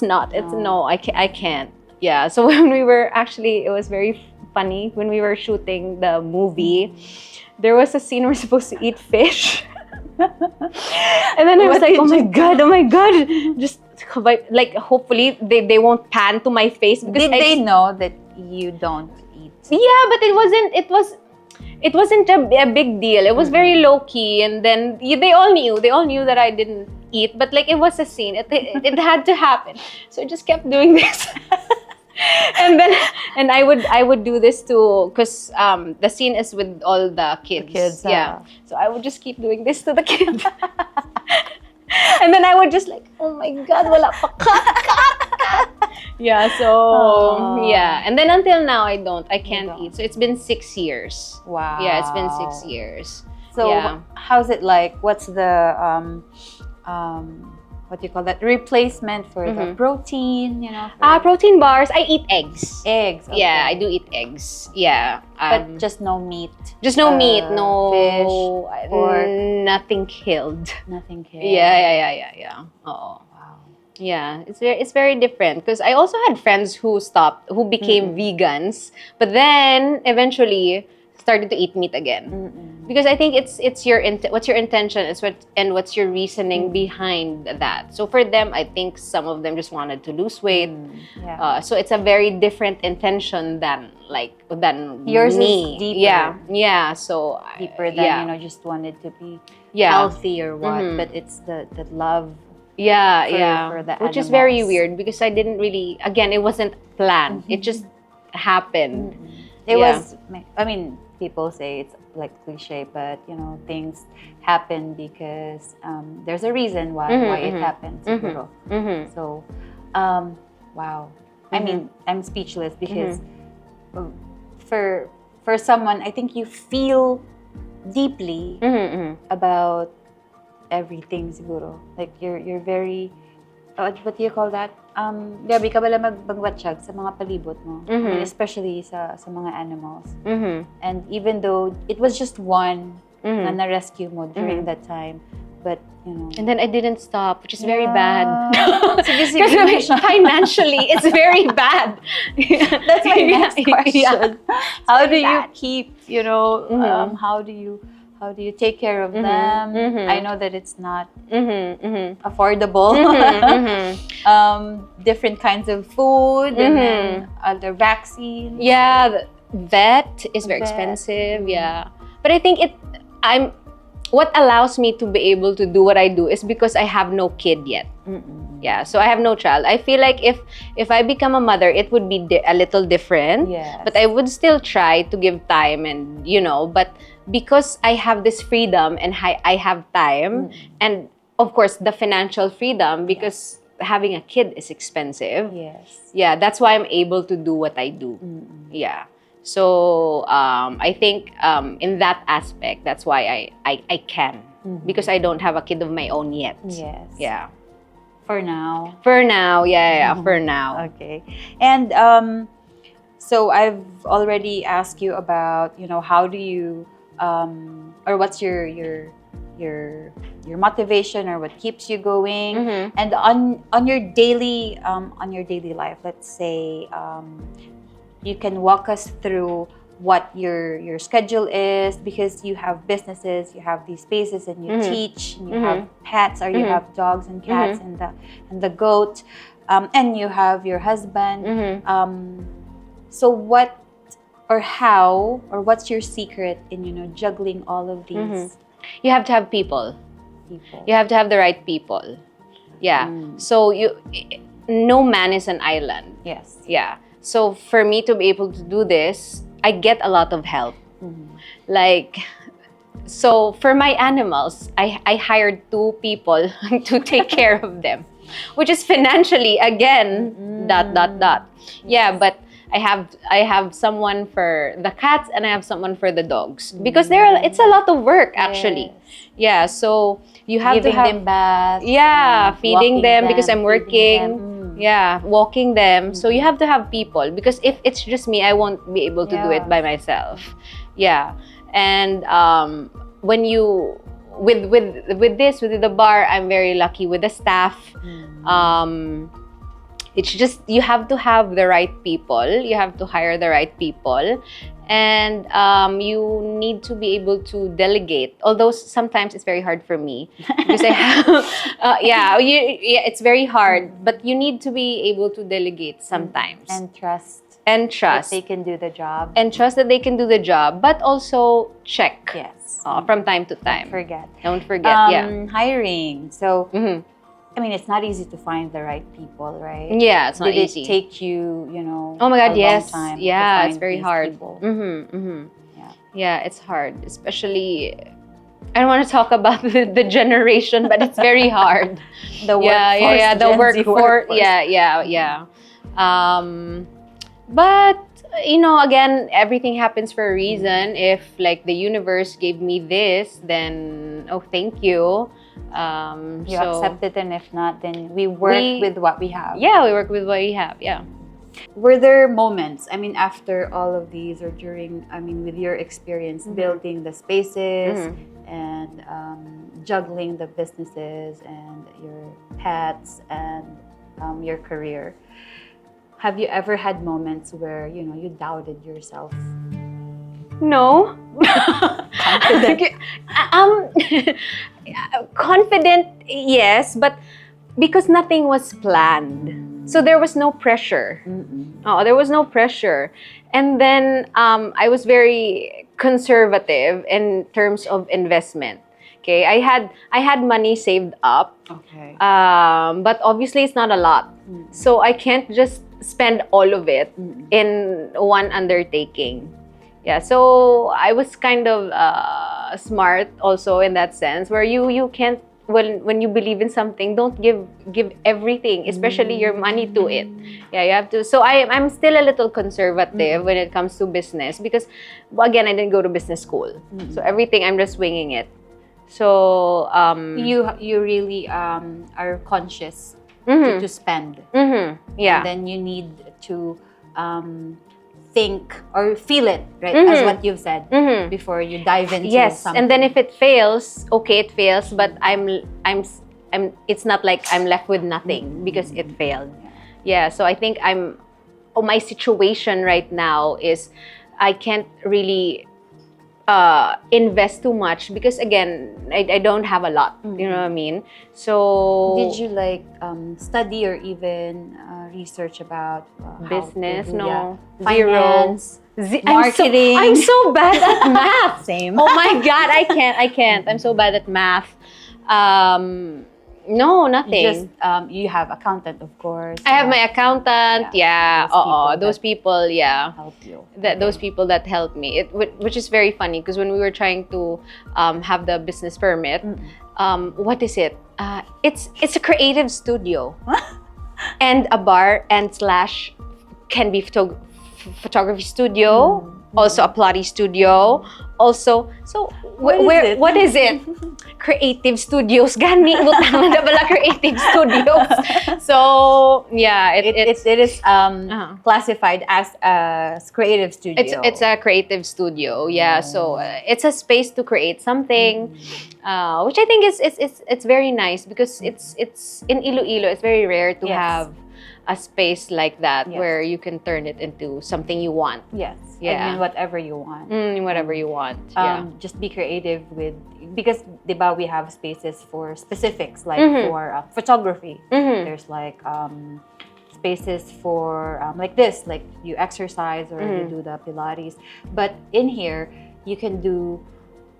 not. No, I can't. Yeah, so when we were actually, it was very funny when we were shooting the movie. There was a scene we're supposed to eat fish. And then I was like, oh my god, just like hopefully they won't pan to my face because did they know that you don't eat? Yeah, but it wasn't a big deal. It was very low key, and then they all knew that I didn't eat, but like it was a scene. It had to happen, so I just kept doing this. and I would do this too, because the scene is with all the kids. Yeah. So I would just keep doing this to the kid. And then I would just like, oh my god, wala pa cut. Yeah, so yeah. And then until now I can't eat. So it's been 6 years. Wow. Yeah, it's been 6 years. So how's it like? What's the what do you call that? Replacement for the protein, you know? Protein bars. I eat eggs. Eggs. Okay. Yeah, I do eat eggs. Yeah. But just no meat. Just no meat, no fish, pork. Nothing killed. Nothing killed. Yeah. Oh. Wow. Yeah, it's very different because I also had friends who became vegans, but then eventually started to eat meat again. Because I think it's your what's your intention is what's your reasoning behind that. So for them, I think some of them just wanted to lose weight. So it's a very different intention than yours me. is deeper. Yeah. So deeper than just wanted to be healthy or what, but it's the love. For the which is very weird because I didn't really, again, it wasn't planned. It just happened. It was, I mean, people say it's like cliche, but things happen because there's a reason why it happened. So, wow. I mean, I'm speechless because for someone, I think you feel deeply about everything siguro. Like you're very what do you call that? Gabi ka bala magbatsyag sa mga palibot mo. I mean, especially sa mga animals. And even though it was just one na rescue mo during that time, but and then I didn't stop, which is very bad. Because financially, it's very bad. That's my next question. How do you keep, how do you take care of them? I know that it's not affordable. Different kinds of food and then other vaccines. Yeah, the vet is very expensive. Yeah, but I think what allows me to be able to do what I do is because I have no kid yet. Yeah, so I have no child. I feel like if I become a mother, it would be a little different. Yes. But I would still try to give time and, but because I have this freedom and I have time and, of course, the financial freedom because having a kid is expensive. Yes. Yeah, that's why I'm able to do what I do. Yeah. So I think in that aspect, that's why I can. Because I don't have a kid of my own yet. Yes. Yeah. For now. For now, yeah, for now. Okay. And so I've already asked you about, how do you, or what's your motivation or what keeps you going, and on your daily life, let's say, you can walk us through what your schedule is, because you have businesses, you have these spaces, and you teach, and you have pets, or you have dogs and cats and the goat, and you have your husband. So what or how or what's your secret in juggling all of these? You have to have people. You have to have the right people. Yeah. So no man is an island. Yes. Yeah. So for me to be able to do this, I get a lot of help. So for my animals, I hired 2 people to take care of them, which is financially, again, ... Yeah, but I have someone for the cats and I have someone for the dogs because it's a lot of work actually. Yeah, so you have Giving to have them baths. Yeah, feeding them because I'm working. Them. Yeah, walking them. So you have to have people because if it's just me, I won't be able to do it by myself. Yeah, and when you with the bar, I'm very lucky with the staff. It's just you have to have the right people. You have to hire the right people, and you need to be able to delegate. Although sometimes it's very hard for me because I have, it's very hard. But you need to be able to delegate sometimes and trust that they can do the job, and trust that they can do the job. But also check from time to time. Don't forget. Hiring. So. I mean, it's not easy to find the right people, right? Yeah, it's not easy. Did it take you, oh my God, a long time to find it's very these hard. people? Yeah, it's hard. Especially, I don't want to talk about the generation, but it's very hard. The workforce. The workforce. Yeah. But again, everything happens for a reason. If like the universe gave me this, then thank you. You accept it, and if not, then we work with what we have. Yeah, we work with what we have. Yeah. Were there moments, I mean, after all of these, or during, with your experience building the spaces and juggling the businesses and your pets and your career, have you ever had moments where you doubted yourself? No. Confident. Confident, yes, but because nothing was planned. So there was no pressure. Oh, there was no pressure. And then I was very conservative in terms of investment. Okay, I had money saved up. Okay. But obviously it's not a lot. So I can't just spend all of it in one undertaking. Yeah, so I was kind of smart also in that sense, where you can't, when you believe in something, don't give everything, especially your money to it. Yeah, you have to. So I'm still a little conservative when it comes to business, because again, I didn't go to business school. So everything, I'm just winging it. So you really are conscious to spend. Yeah. And then you need to think or feel it, right? As what you've said before you dive into something. And then if it fails, okay, it fails, but it's not like I'm left with nothing because it failed. Yeah, so I think my situation right now is I can't really invest too much, because again, I don't have a lot. You know what I mean? So did you like study or even research about business? how to do, No, finance, zero. Marketing? I'm so bad at math. Same. Oh my God, I can't. I'm so bad at math. No, nothing. Just you have accountant, of course. I have my accountant. Those people, help you. Those people that help me. Which is very funny, because when we were trying to have the business permit, what is it? It's a creative studio, and a bar and slash can be photography studio, also a Pilates studio, also. So what is it? Creative studios. Gani utang na bala creative studios. So yeah, it is classified as a creative studio. It's a creative studio. Yeah. So it's a space to create something, which I think it's very nice, because it's in Iloilo. It's very rare to have a space like that where you can turn it into something you want. Yes. Yeah. And whatever you want. Whatever you want. Just be creative with, because diba, we have spaces for specifics, like for photography. There's like spaces for like this, like you exercise or you do the Pilates. But in here, you can do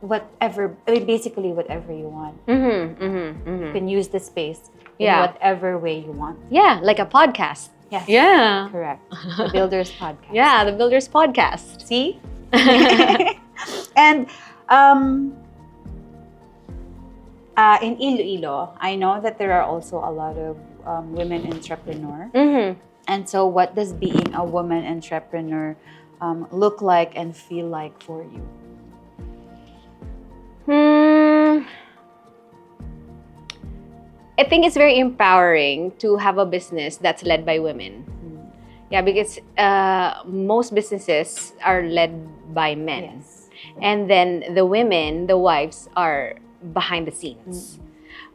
whatever, basically whatever you want. You can use the space in whatever way you want. Yeah, like a podcast. Yes. Yeah. Correct. The Builders Podcast. Yeah, the Builders Podcast. See? And in Iloilo, I know that there are also a lot of women entrepreneurs. And so what does being a woman entrepreneur look like and feel like for you? I think it's very empowering to have a business that's led by women. Yeah, because most businesses are led by men. Yes. And then the women, the wives, are behind the scenes.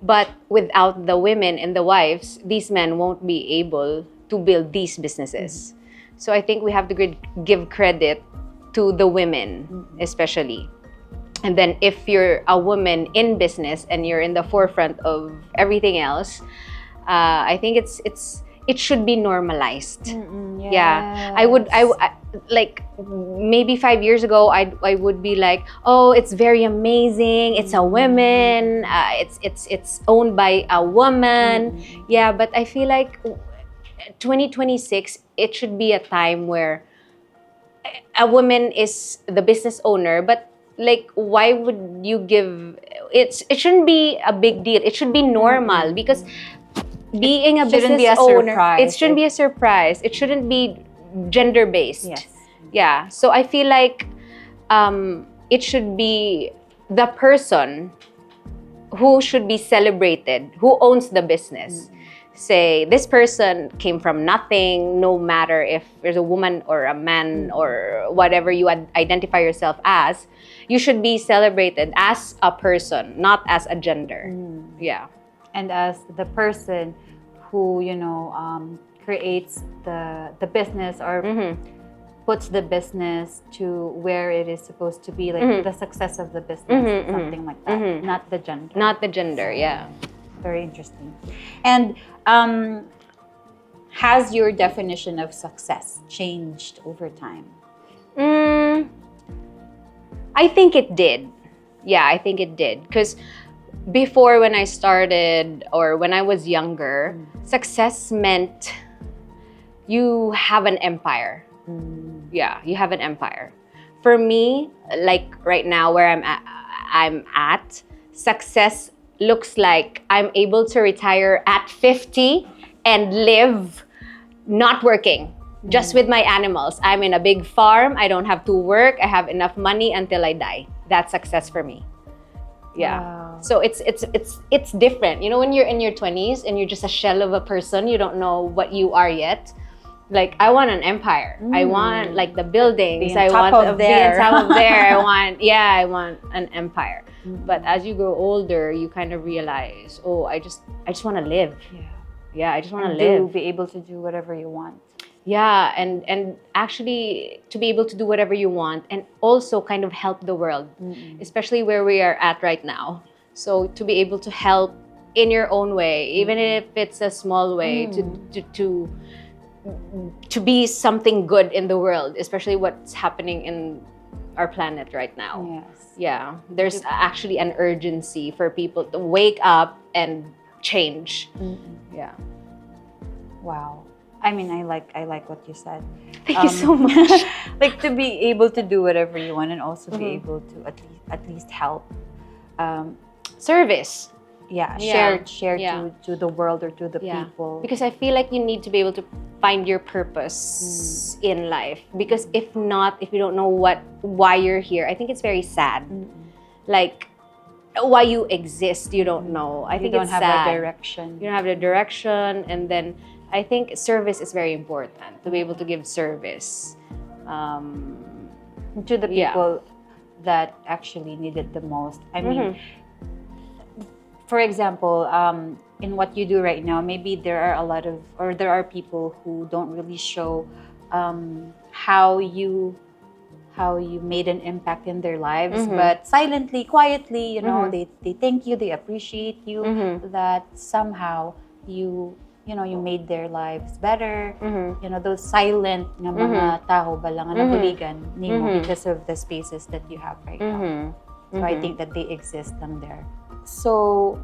But without the women and the wives, these men won't be able to build these businesses. So I think we have to give credit to the women, especially. And then if you're a woman in business and you're in the forefront of everything else, I think it should be normalized. Yeah, I like maybe 5 years ago, I would be like, oh, it's very amazing. It's a woman. It's owned by a woman. Yeah, but I feel like 2026, it should be a time where a woman is the business owner, but like, why would you give it shouldn't be a big deal. It should be normal, because being a business owner, it shouldn't be a surprise. It shouldn't be gender-based. Yes. Yeah. So I feel like it should be the person who should be celebrated, who owns the business. Say, this person came from nothing, no matter if there's a woman or a man or whatever you identify yourself as, you should be celebrated as a person, not as a gender. Yeah. And as the person who, creates the business or puts the business to where it is supposed to be, like the success of the business, something like that, not the gender. Not the gender, yeah. Very interesting. And has your definition of success changed over time? I think it did. Yeah, I think it did. Because before, when I started, or when I was younger, success meant you have an empire. Yeah, you have an empire. For me, like right now where I'm at, success looks like I'm able to retire at 50 and live not working, just with my animals. I'm in a big farm. I don't have to work. I have enough money until I die. That's success for me. Yeah. Wow. So it's different. You know, when you're in your 20s and you're just a shell of a person, you don't know what you are yet. Like, I want an empire. I want like the buildings. I want to be on top of there. I want an empire. But as you grow older, you kind of realize, oh, I just want to live. Yeah, I just want to live. Be able to do whatever you want. Yeah, and actually to be able to do whatever you want and also kind of help the world, especially where we are at right now. So to be able to help in your own way, even if it's a small way, to be something good in the world, especially what's happening in our planet right now. Yes. Yeah, there's actually an urgency for people to wake up and change. Yeah. Wow. I mean, I like what you said. Thank you so much. Like, to be able to do whatever you want and also be able to at least help. Service. Share to the world or to the people. Because I feel like you need to be able to find your purpose in life. Because if not, if you don't know why you're here, I think it's very sad. Like, why you exist, you don't know. I think it's sad. You don't have a direction. You don't have a direction, and then I think service is very important, to be able to give service to the people that actually need it the most. I mean, for example, in what you do right now, maybe there are people who don't really show how you made an impact in their lives, but silently, quietly, you know, they thank you, they appreciate you, that somehow you made their lives better. You know, those silent na mga tao ba lang na nabuligan nimo because of the spaces that you have right now. So I think that they exist lang there. So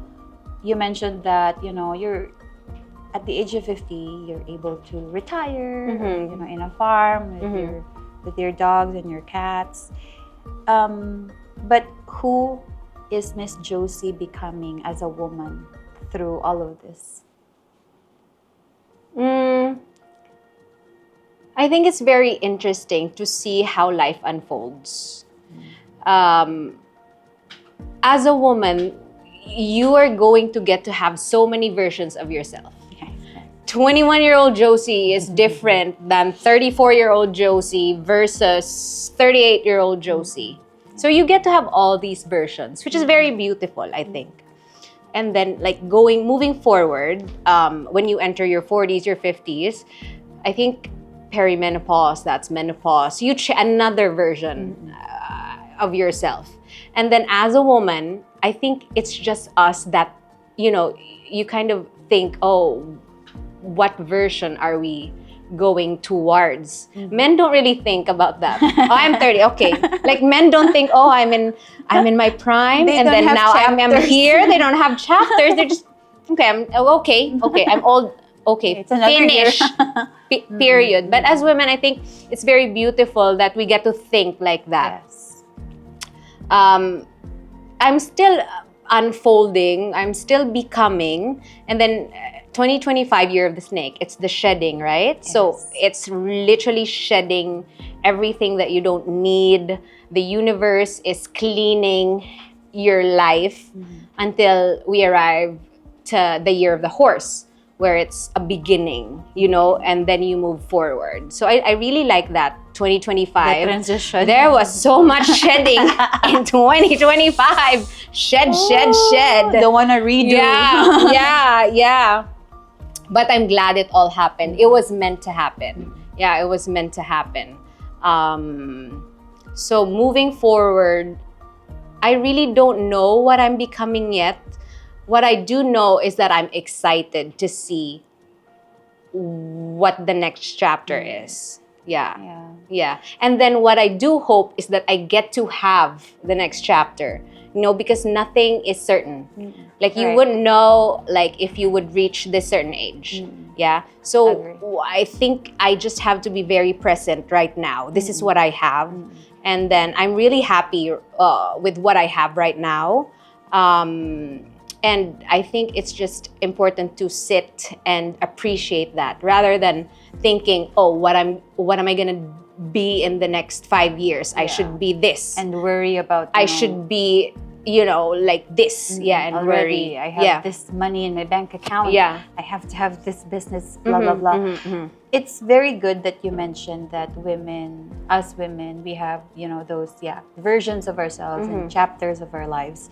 you mentioned that, you know, you're at the age of 50, you're able to retire, you know, in a farm with your dogs and your cats. But who is Miss Joce becoming as a woman through all of this? I think it's very interesting to see how life unfolds. As a woman, you are going to get to have so many versions of yourself. 21-year-old Joce is different than 34-year-old Joce versus 38-year-old Joce. So you get to have all these versions, which is very beautiful, I think. And then, like, moving forward, when you enter your 40s, your 50s, I think perimenopause, that's menopause, you another version of yourself. And then as a woman, I think it's just us that, you know, you kind of think, oh, what version are we going towards? Men don't really think about that. Oh, I'm 30, okay. Like, men don't think, oh, I'm in my prime, and then now I'm here. They don't have chapters. They're just, okay, I'm old. Okay, it's finish. Period. But as women, I think it's very beautiful that we get to think like that. Yes. I'm still unfolding. I'm still becoming. And then 2025, year of the snake, it's the shedding, right? Yes. So it's literally shedding everything that you don't need. The universe is cleaning your life until we arrive to the year of the horse, where it's a beginning, you know, and then you move forward. So I really like that. 2025, the transition. There was so much shedding in 2025. Shed. Don't want to redo. Yeah. But I'm glad it all happened. It was meant to happen. Yeah, it was meant to happen. So moving forward, I really don't know what I'm becoming yet. What I do know is that I'm excited to see what the next chapter is. Yeah. And then what I do hope is that I get to have the next chapter, because nothing is certain. Like you wouldn't know like if you would reach this certain age. Yeah. So I think I just have to be very present right now. This is what I have. And then I'm really happy with what I have right now. And I think it's just important to sit and appreciate that rather than thinking, oh, what am I gonna be in the next 5 years? I should be this. And worry about I should be, like this. And already worry. I have this money in my bank account. I have to have this business, blah, blah, blah. It's very good that you mentioned that us women, we have, those versions of ourselves and chapters of our lives.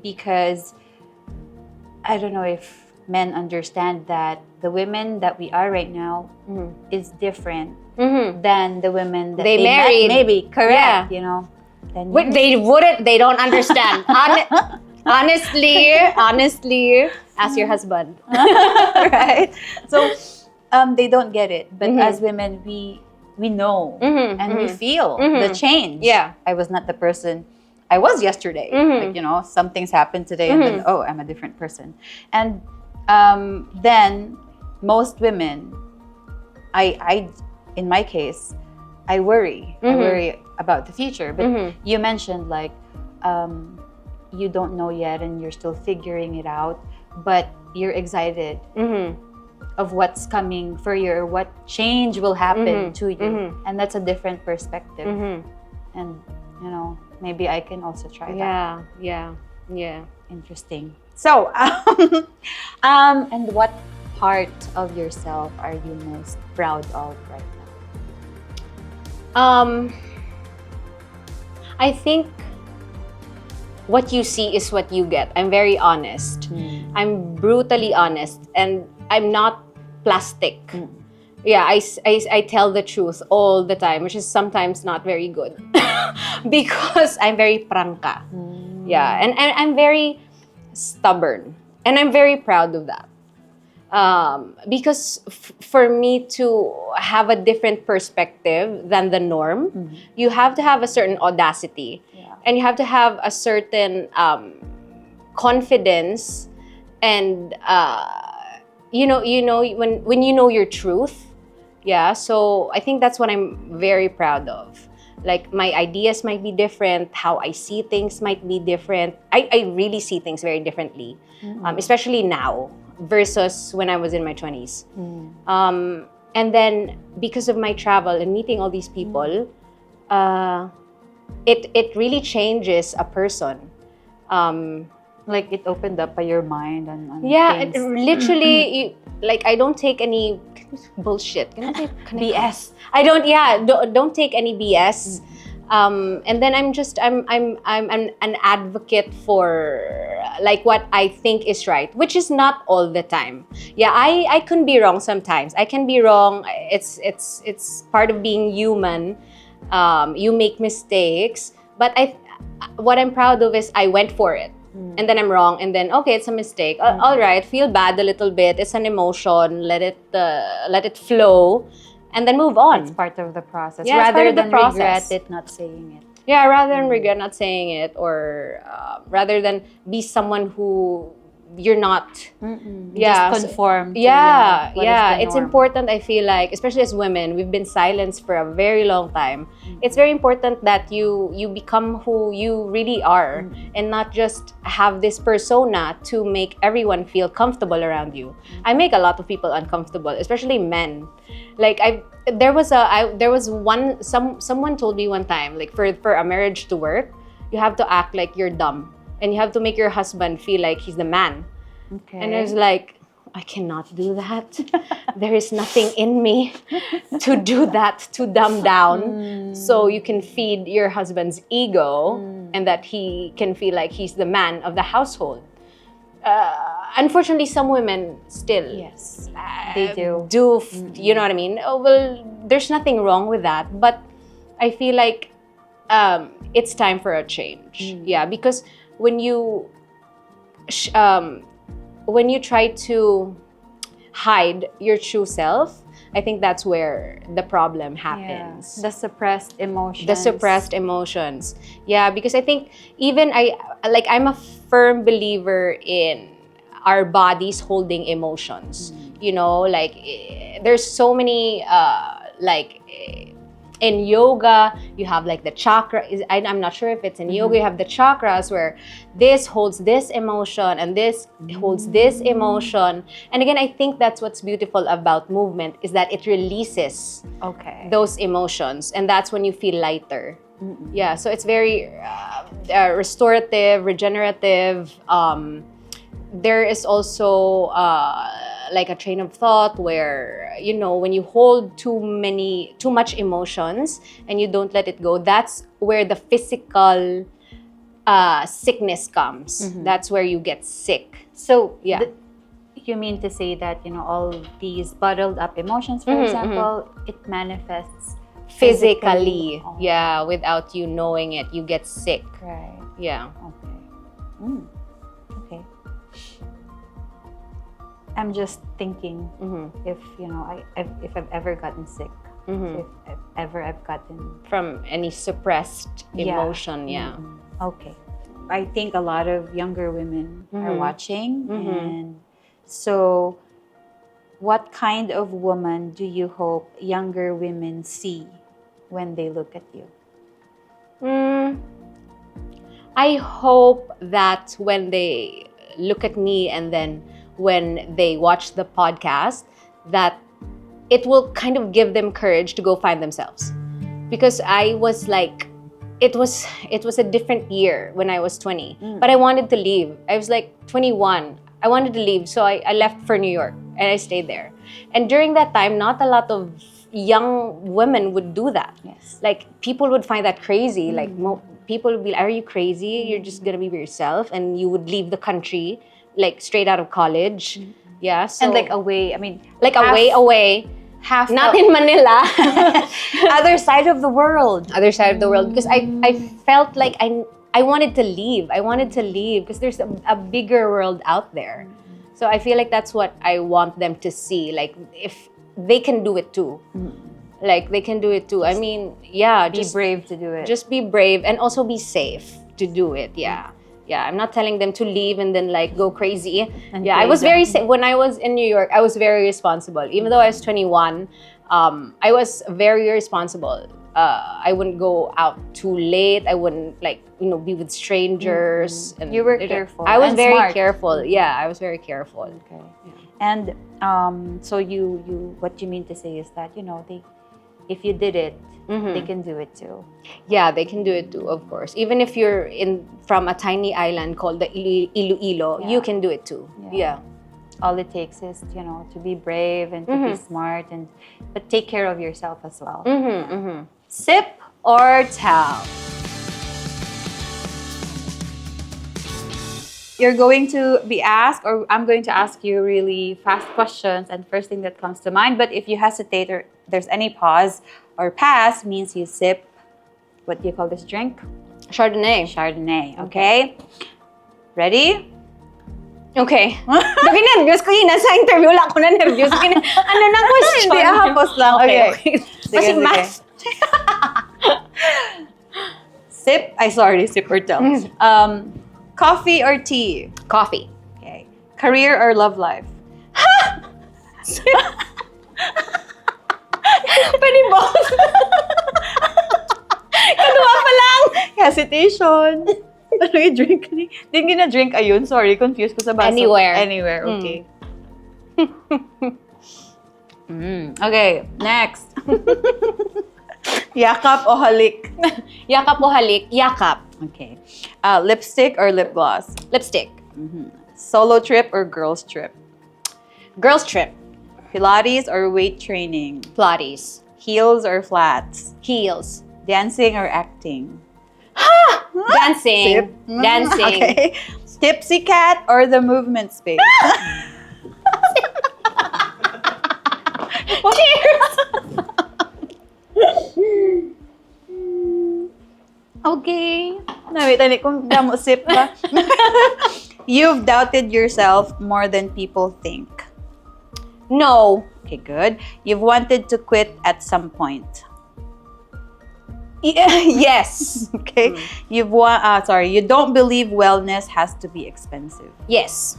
Because I don't know if men understand that the women that we are right now is different than the women that they married. Maybe, correct, Wait, they don't understand. Honestly, ask your husband. Right? So, they don't get it. But as women, we know and we feel the change. Yeah. I was not the person I was yesterday. Like, something's happened today and then, I'm a different person. And then most women, I in my case, I worry. I worry about the future. But you mentioned like, you don't know yet and you're still figuring it out, but you're excited of what's coming for you or what change will happen to you. And that's a different perspective. And, maybe I can also try that. Yeah. Interesting. So, and what part of yourself are you most proud of right now? I think what you see is what you get. I'm very honest. I'm brutally honest, and I'm not plastic. Yeah, I tell the truth all the time, which is sometimes not very good because I'm very prangka. Yeah, and I'm very stubborn, and I'm very proud of that. Because for me to have a different perspective than the norm, you have to have a certain audacity, and you have to have a certain confidence, and when you know your truth. Yeah, so I think that's what I'm very proud of. Like, my ideas might be different, how I see things might be different. I really see things very differently, especially now versus when I was in my 20s. And then because of my travel and meeting all these people, it really changes a person. Like, it opened up your mind on it things. literally, like, I don't take any bullshit. BS. I don't take any BS. And then I'm an advocate for like what I think is right, which is not all the time. Yeah, I can be wrong sometimes. I can be wrong. It's part of being human. You make mistakes, but what I'm proud of is I went for it. And then I'm wrong, and then okay, it's a mistake. All right, feel bad a little bit. It's an emotion. Let it flow, and then move on. It's part of the process. Yeah, rather than regret it, not saying it. Yeah, rather than regret not saying it, or rather than be someone who you're not. Just conform. It's important. I feel like, especially as women, we've been silenced for a very long time. It's very important that you become who you really are, and not just have this persona to make everyone feel comfortable around you. I make a lot of people uncomfortable, especially men. Like someone told me one time, like, for a marriage to work, you have to act like you're dumb, and you have to make your husband feel like he's the man. Okay. And I was like, I cannot do that. There is nothing in me to do that, to dumb down, so you can feed your husband's ego, and that he can feel like he's the man of the household. unfortunately, some women still Yes, they do. You know what I mean? Oh, well, there's nothing wrong with that, but I feel like it's time for a change. Yeah, because when you try to hide your true self, I think that's where the problem happens. The suppressed emotions. The suppressed emotions. Yeah, because I think even I'm a firm believer in our bodies holding emotions. You know, like there's so many in yoga, you have like the chakra. I'm not sure if it's in yoga. You have the chakras where this holds this emotion and this holds this emotion. And again, I think that's what's beautiful about movement is that it releases those emotions, and that's when you feel lighter. Yeah, so it's very restorative, regenerative. There is also like a train of thought where, you know, when you hold too much emotions and you don't let it go, that's where the physical sickness comes. That's where you get sick. So yeah, you mean to say that, you know, all these bottled up emotions, for example, it manifests physically. Yeah, without you knowing it, you get sick. Right. Yeah. Okay. Okay. I'm just thinking if, you know, if I've ever gotten sick, if I've gotten from any suppressed emotion. Okay. I think a lot of younger women are watching, and so what kind of woman do you hope younger women see when they look at you? I hope that when they look at me and then when they watch the podcast, that it will kind of give them courage to go find themselves. Because I was like, it was a different year when I was 20, but I wanted to leave. I was like 21. I wanted to leave, so I left for New York and I stayed there. And during that time, not a lot of young women would do that. Yes. Like, people would find that crazy. Like, people would be like, are you crazy? You're just gonna be yourself, and you would leave the country like straight out of college. Yeah, so And like away, I mean, like away, half not in Manila. other side of the world. Other side of the world, because I felt like I wanted to leave. I wanted to leave because there's a bigger world out there. So I feel like that's what I want them to see. Like, if they can do it too. Like, they can do it too. I mean, yeah, Be brave to do it. Just be brave and also be safe to do it. Yeah. Yeah, I'm not telling them to leave and then like go crazy. I was very when I was in New York, I was very responsible. Even though I was 21, I was very responsible. I wouldn't go out too late. I wouldn't be with strangers. And you were careful. I was very smart. careful. Yeah, I was very careful. Okay. Yeah. And so you what you mean to say is that, you know, if you did it, they can do it too. Yeah, they can do it too, of course. Even if you're from a tiny island called the Iloilo, you can do it too. Yeah. All it takes is, you know, to be brave and to be smart, but take care of yourself as well. Sip or tell? You're going to be asked, or I'm going to ask you really fast questions, and first thing that comes to mind. But if you hesitate or there's any pause or pass, means you sip. What do you call this drink? Chardonnay. Chardonnay. Okay. Ready? Okay. Nervous ko yun. Sa interview lang ako na nervous. Ano na question? Hindi, hapos lang. Okay. Kasi math. Sip or tell. Coffee or tea? Coffee. Okay. Career or love life? Pwede both. Katuwa pa lang. Hesitation. Ano yung drink? Hindi na drink ayun. Sorry, confused ko sa baso. Anywhere, okay. Okay, next. Yakap o halik? Yakap o halik? Yakap. Okay. Lipstick or lip gloss? Lipstick. Solo trip or girls trip? Girls trip. Pilates or weight training? Pilates. Heels or flats? Heels. Dancing or acting? Dancing. Dancing. Okay. Tipsy cat or the movement space? Cheers! Okay. Nawit kung damo sip ba? You've doubted yourself more than people think. No. Okay, good. You've wanted to quit at some point. Yes. Okay. You don't believe wellness has to be expensive. Yes.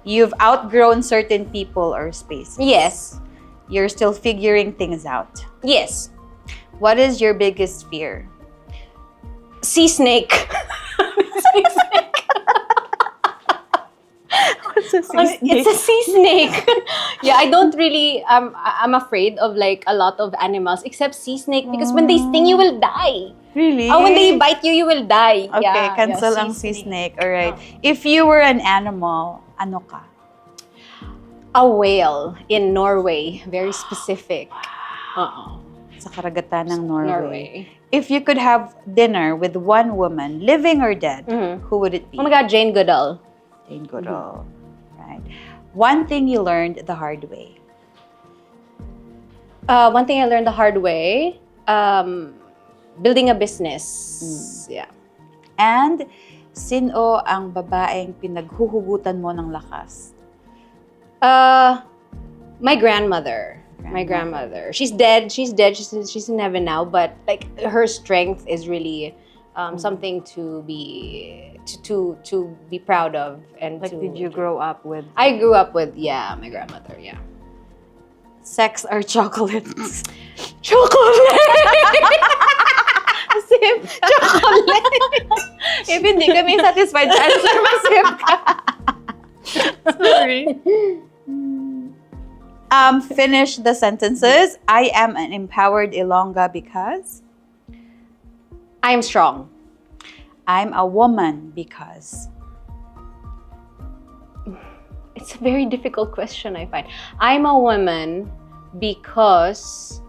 You've outgrown certain people or spaces. Yes. You're still figuring things out. Yes. What is your biggest fear? Sea snake. Sea snake. What's a sea snake? It's a sea snake. Yeah, I don't really. I'm afraid of like a lot of animals except sea snake because when they sting, you will die. Really? Oh, when they bite you, you will die. Okay, Yeah, cancel ang sea snake. All right. If you were an animal, ano ka? A whale in Norway. Very specific. Sa karagatan ng Norway. Norway. If you could have dinner with one woman, living or dead, who would it be? Oh my God, Jane Goodall. Jane Goodall. Right. One thing you learned the hard way. One thing I learned the hard way, building a business. Yeah. And sino ang babaeng pinaghuhugutan mo ng lakas? My grandmother. My grandmother. She's dead. She's in heaven now. But like her strength is really something to be proud of. And Like, did you grow up with? I grew up with my grandmother. Yeah. Sex or chocolates? Chocolate. Sip. Chocolate. If hindi kami satisfied sa answer, masip ka. Sorry. Finish the sentences. I am an empowered Ilongga because I am strong. I'm a woman because It's a very difficult question, I find. I'm a woman because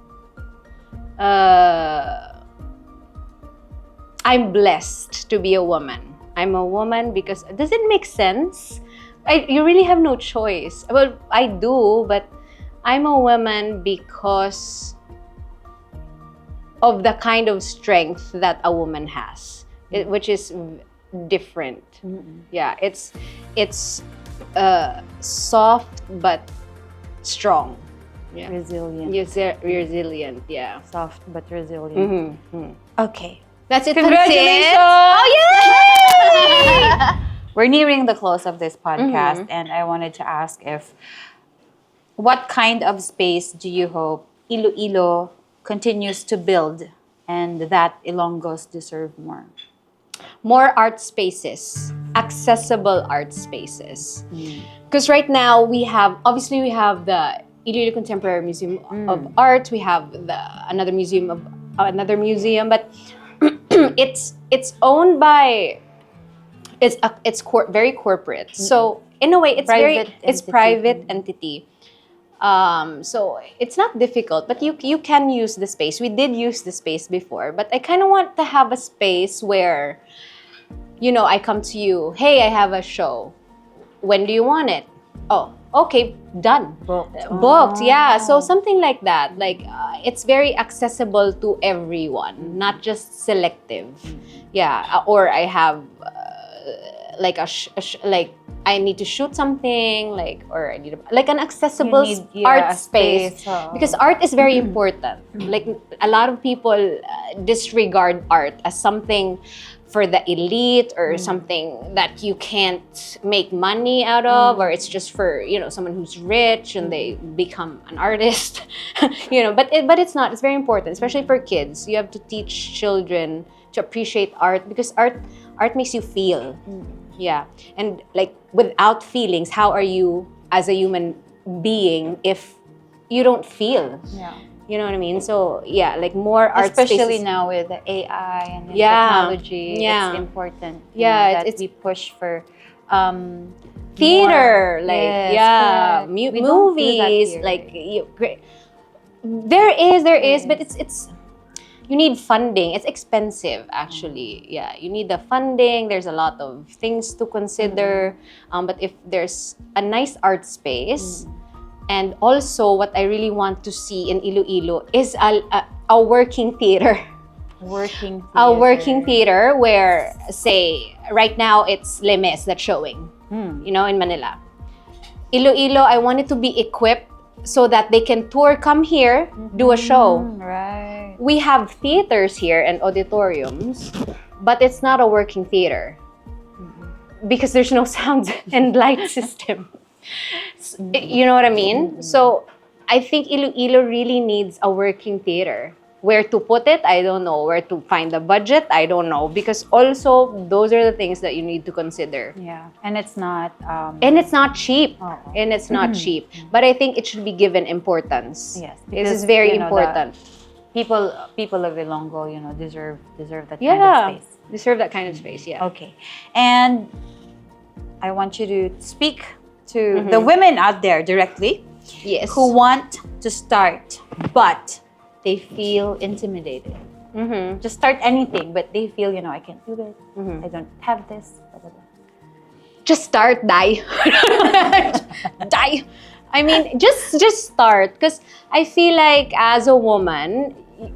I'm blessed to be a woman. I'm a woman because does it make sense? You really have no choice. Well, I do, but I'm a woman because of the kind of strength that a woman has, which is different. Yeah, it's soft but strong. Yeah. resilient. Resilient, yeah. Soft but resilient. Okay. That's it. Congratulations! Oh, yay! We're nearing the close of this podcast, and I wanted to ask what kind of space do you hope Iloilo continues to build and that Ilonggos deserve more? More art spaces, accessible art spaces. Because right now we have the Iloilo Contemporary Museum of Art. We have another museum, but it's owned by very corporate. So in a way, it's private entity. So it's not difficult, but you can use the space. We did use the space before, but I kind of want to have a space where, I come to you, hey, I have a show. When do you want it? Oh, okay, done. Booked, yeah. So something like that. Like, it's very accessible to everyone, not just selective. Yeah, or I have I need to shoot something, or I need an accessible art space. Because art is very important. Like, a lot of people disregard art as something for the elite or something that you can't make money out of, or it's just for someone who's rich and they become an artist. But it's not. It's very important, especially for kids. You have to teach children to appreciate art because art makes you feel. Yeah, and without feelings, how are you as a human being if you don't feel? Yeah. You know what I mean? So yeah, more art especially spaces. Now with the AI and the technology, it's important. That we push for theater, more. We don't do that movies, here. There is, but it's you need funding. It's expensive, actually. Yeah, you need the funding. There's a lot of things to consider. But if there's a nice art space, and also what I really want to see in Iloilo is a working theater. A working theater where, say, right now it's Lemes that's showing, you know, in Manila. Iloilo, I want it to be equipped so that they can tour, come here, do a show. Right. We have theaters here and auditoriums, but it's not a working theater because there's no sound and light system. You know what I mean? So I think Iloilo really needs a working theater. Where to put it, I don't know. Where to find the budget, I don't know. Because also, those are the things that you need to consider. Yeah, and it's not... and it's not cheap. And it's not cheap. But I think it should be given importance. Yes. This is very important. People of Ilonggo, you know, deserve that kind of space. Deserve that kind of space, yeah. Okay. And I want you to speak to the women out there directly. Yes. Who want to start, but they feel intimidated. Just start anything, but they feel, you know, I can't do it. I don't have this. Blah, blah, blah. Just start, die. Die. I mean, just start. Because I feel like as a woman,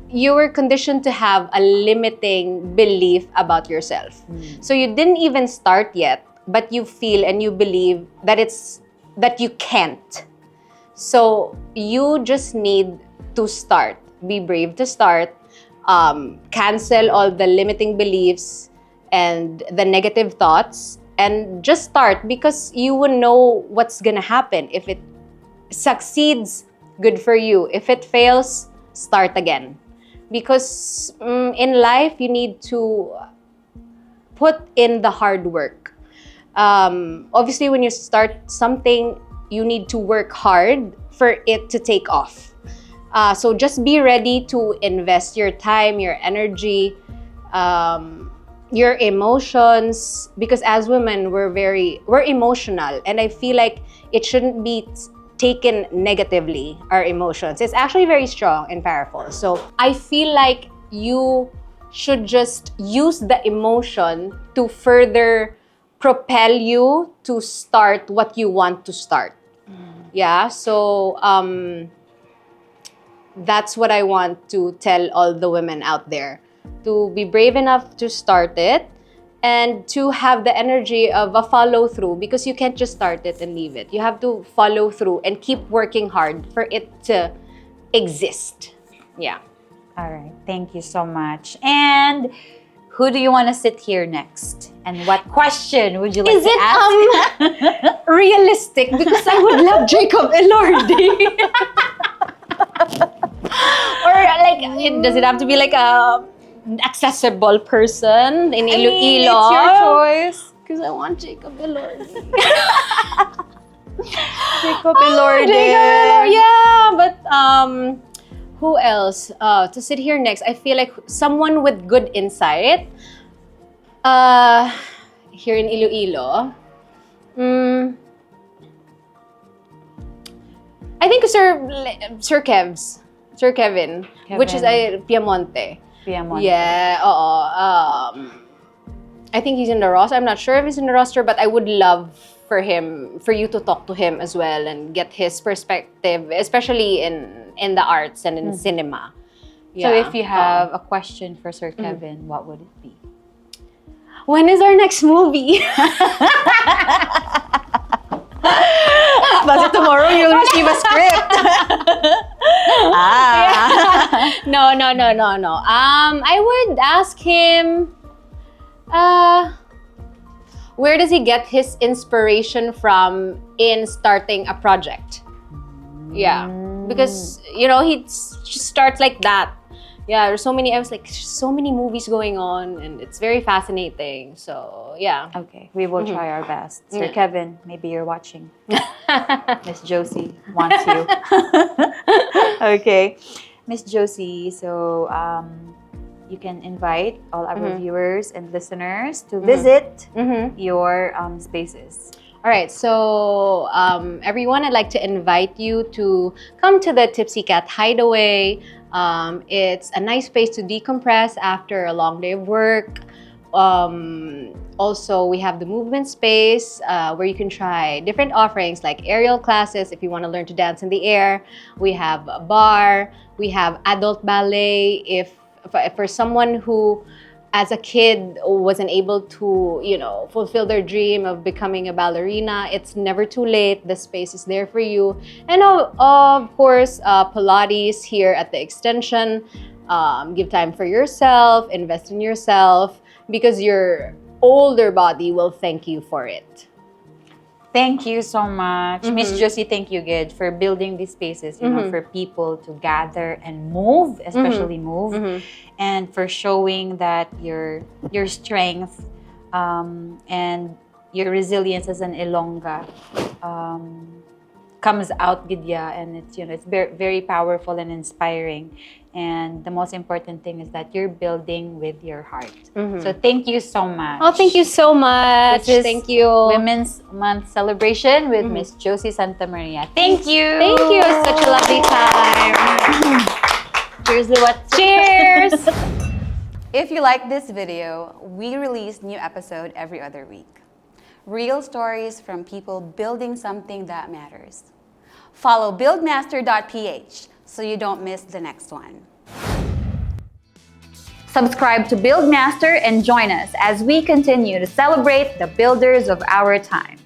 you were conditioned to have a limiting belief about yourself. So you didn't even start yet, but you feel and you believe that you can't. So you just need to start. Be brave to start. Cancel all the limiting beliefs and the negative thoughts, and just start, because you will know what's gonna happen. If it succeeds, good for you. If it fails, start again. Because in life, you need to put in the hard work. Obviously, when you start something, you need to work hard for it to take off. So just be ready to invest your time, your energy, your emotions, because as women, we're emotional, and I feel like it shouldn't be taken negatively, our emotions. It's actually very strong and powerful. So I feel like you should just use the emotion to further propel you to start what you want to start. Yeah, so that's what I want to tell all the women out there. To be brave enough to start it, and to have the energy of a follow-through, because you can't just start it and leave it. You have to follow through and keep working hard for it to exist. Yeah. All right. Thank you so much. And who do you want to sit here next? And what question would you like to ask? Is it realistic? Because I would love Jacob Elordi. Or like, does it have to be like a accessible person in Iloilo? It's your choice. Because I want Jacob Elordi. Jacob Elordi. Yeah, but who else to sit here next? I feel like someone with good insight here in Iloilo. I think Sir Kevin, which is Piemonte. Yeah, I think he's in the roster. I'm not sure if he's in the roster, but I would love for you to talk to him as well and get his perspective, especially in the arts and in cinema. Yeah. So if you have a question for Sir Kevin, what would it be? When is our next movie? But tomorrow you'll receive a script. No. I would ask him, where does he get his inspiration from in starting a project? Yeah, because he just starts like that. Yeah, there's so many. I was like, there's so many movies going on, and it's very fascinating. So yeah. Okay, we will try our best. Sir Kevin, maybe you're watching. Miss Joce wants you. Okay, Miss Joce. So you can invite all our viewers and listeners to visit your spaces. All right, so everyone, I'd like to invite you to come to the Tipsy Cat Hideaway. It's a nice space to decompress after a long day of work. Also, we have the movement space where you can try different offerings like aerial classes if you want to learn to dance in the air. We have a bar. We have adult ballet if for someone who as a kid wasn't able to, fulfill their dream of becoming a ballerina. It's never too late. The space is there for you. And of course, Pilates here at the extension. Give time for yourself, invest in yourself, because your older body will thank you for it. Thank you so much. Miss Joce, thank you, Gid, for building these spaces, for people to gather and move, especially move, and for showing that your strength and your resilience as an Ilongga comes out, Gidya, and it's very, very powerful and inspiring. And the most important thing is that you're building with your heart. So thank you so much. Oh, thank you so much. This is Thank you. Women's Month celebration with Miss Joce Santa Maria. Thank you. Thank you. Such a lovely time. Cheers, Liwat. Cheers. If you like this video, we release new episode every other week. Real stories from people building something that matters. Follow buildmaster.ph so you don't miss the next one. Subscribe to Buildmaster and join us as we continue to celebrate the builders of our time.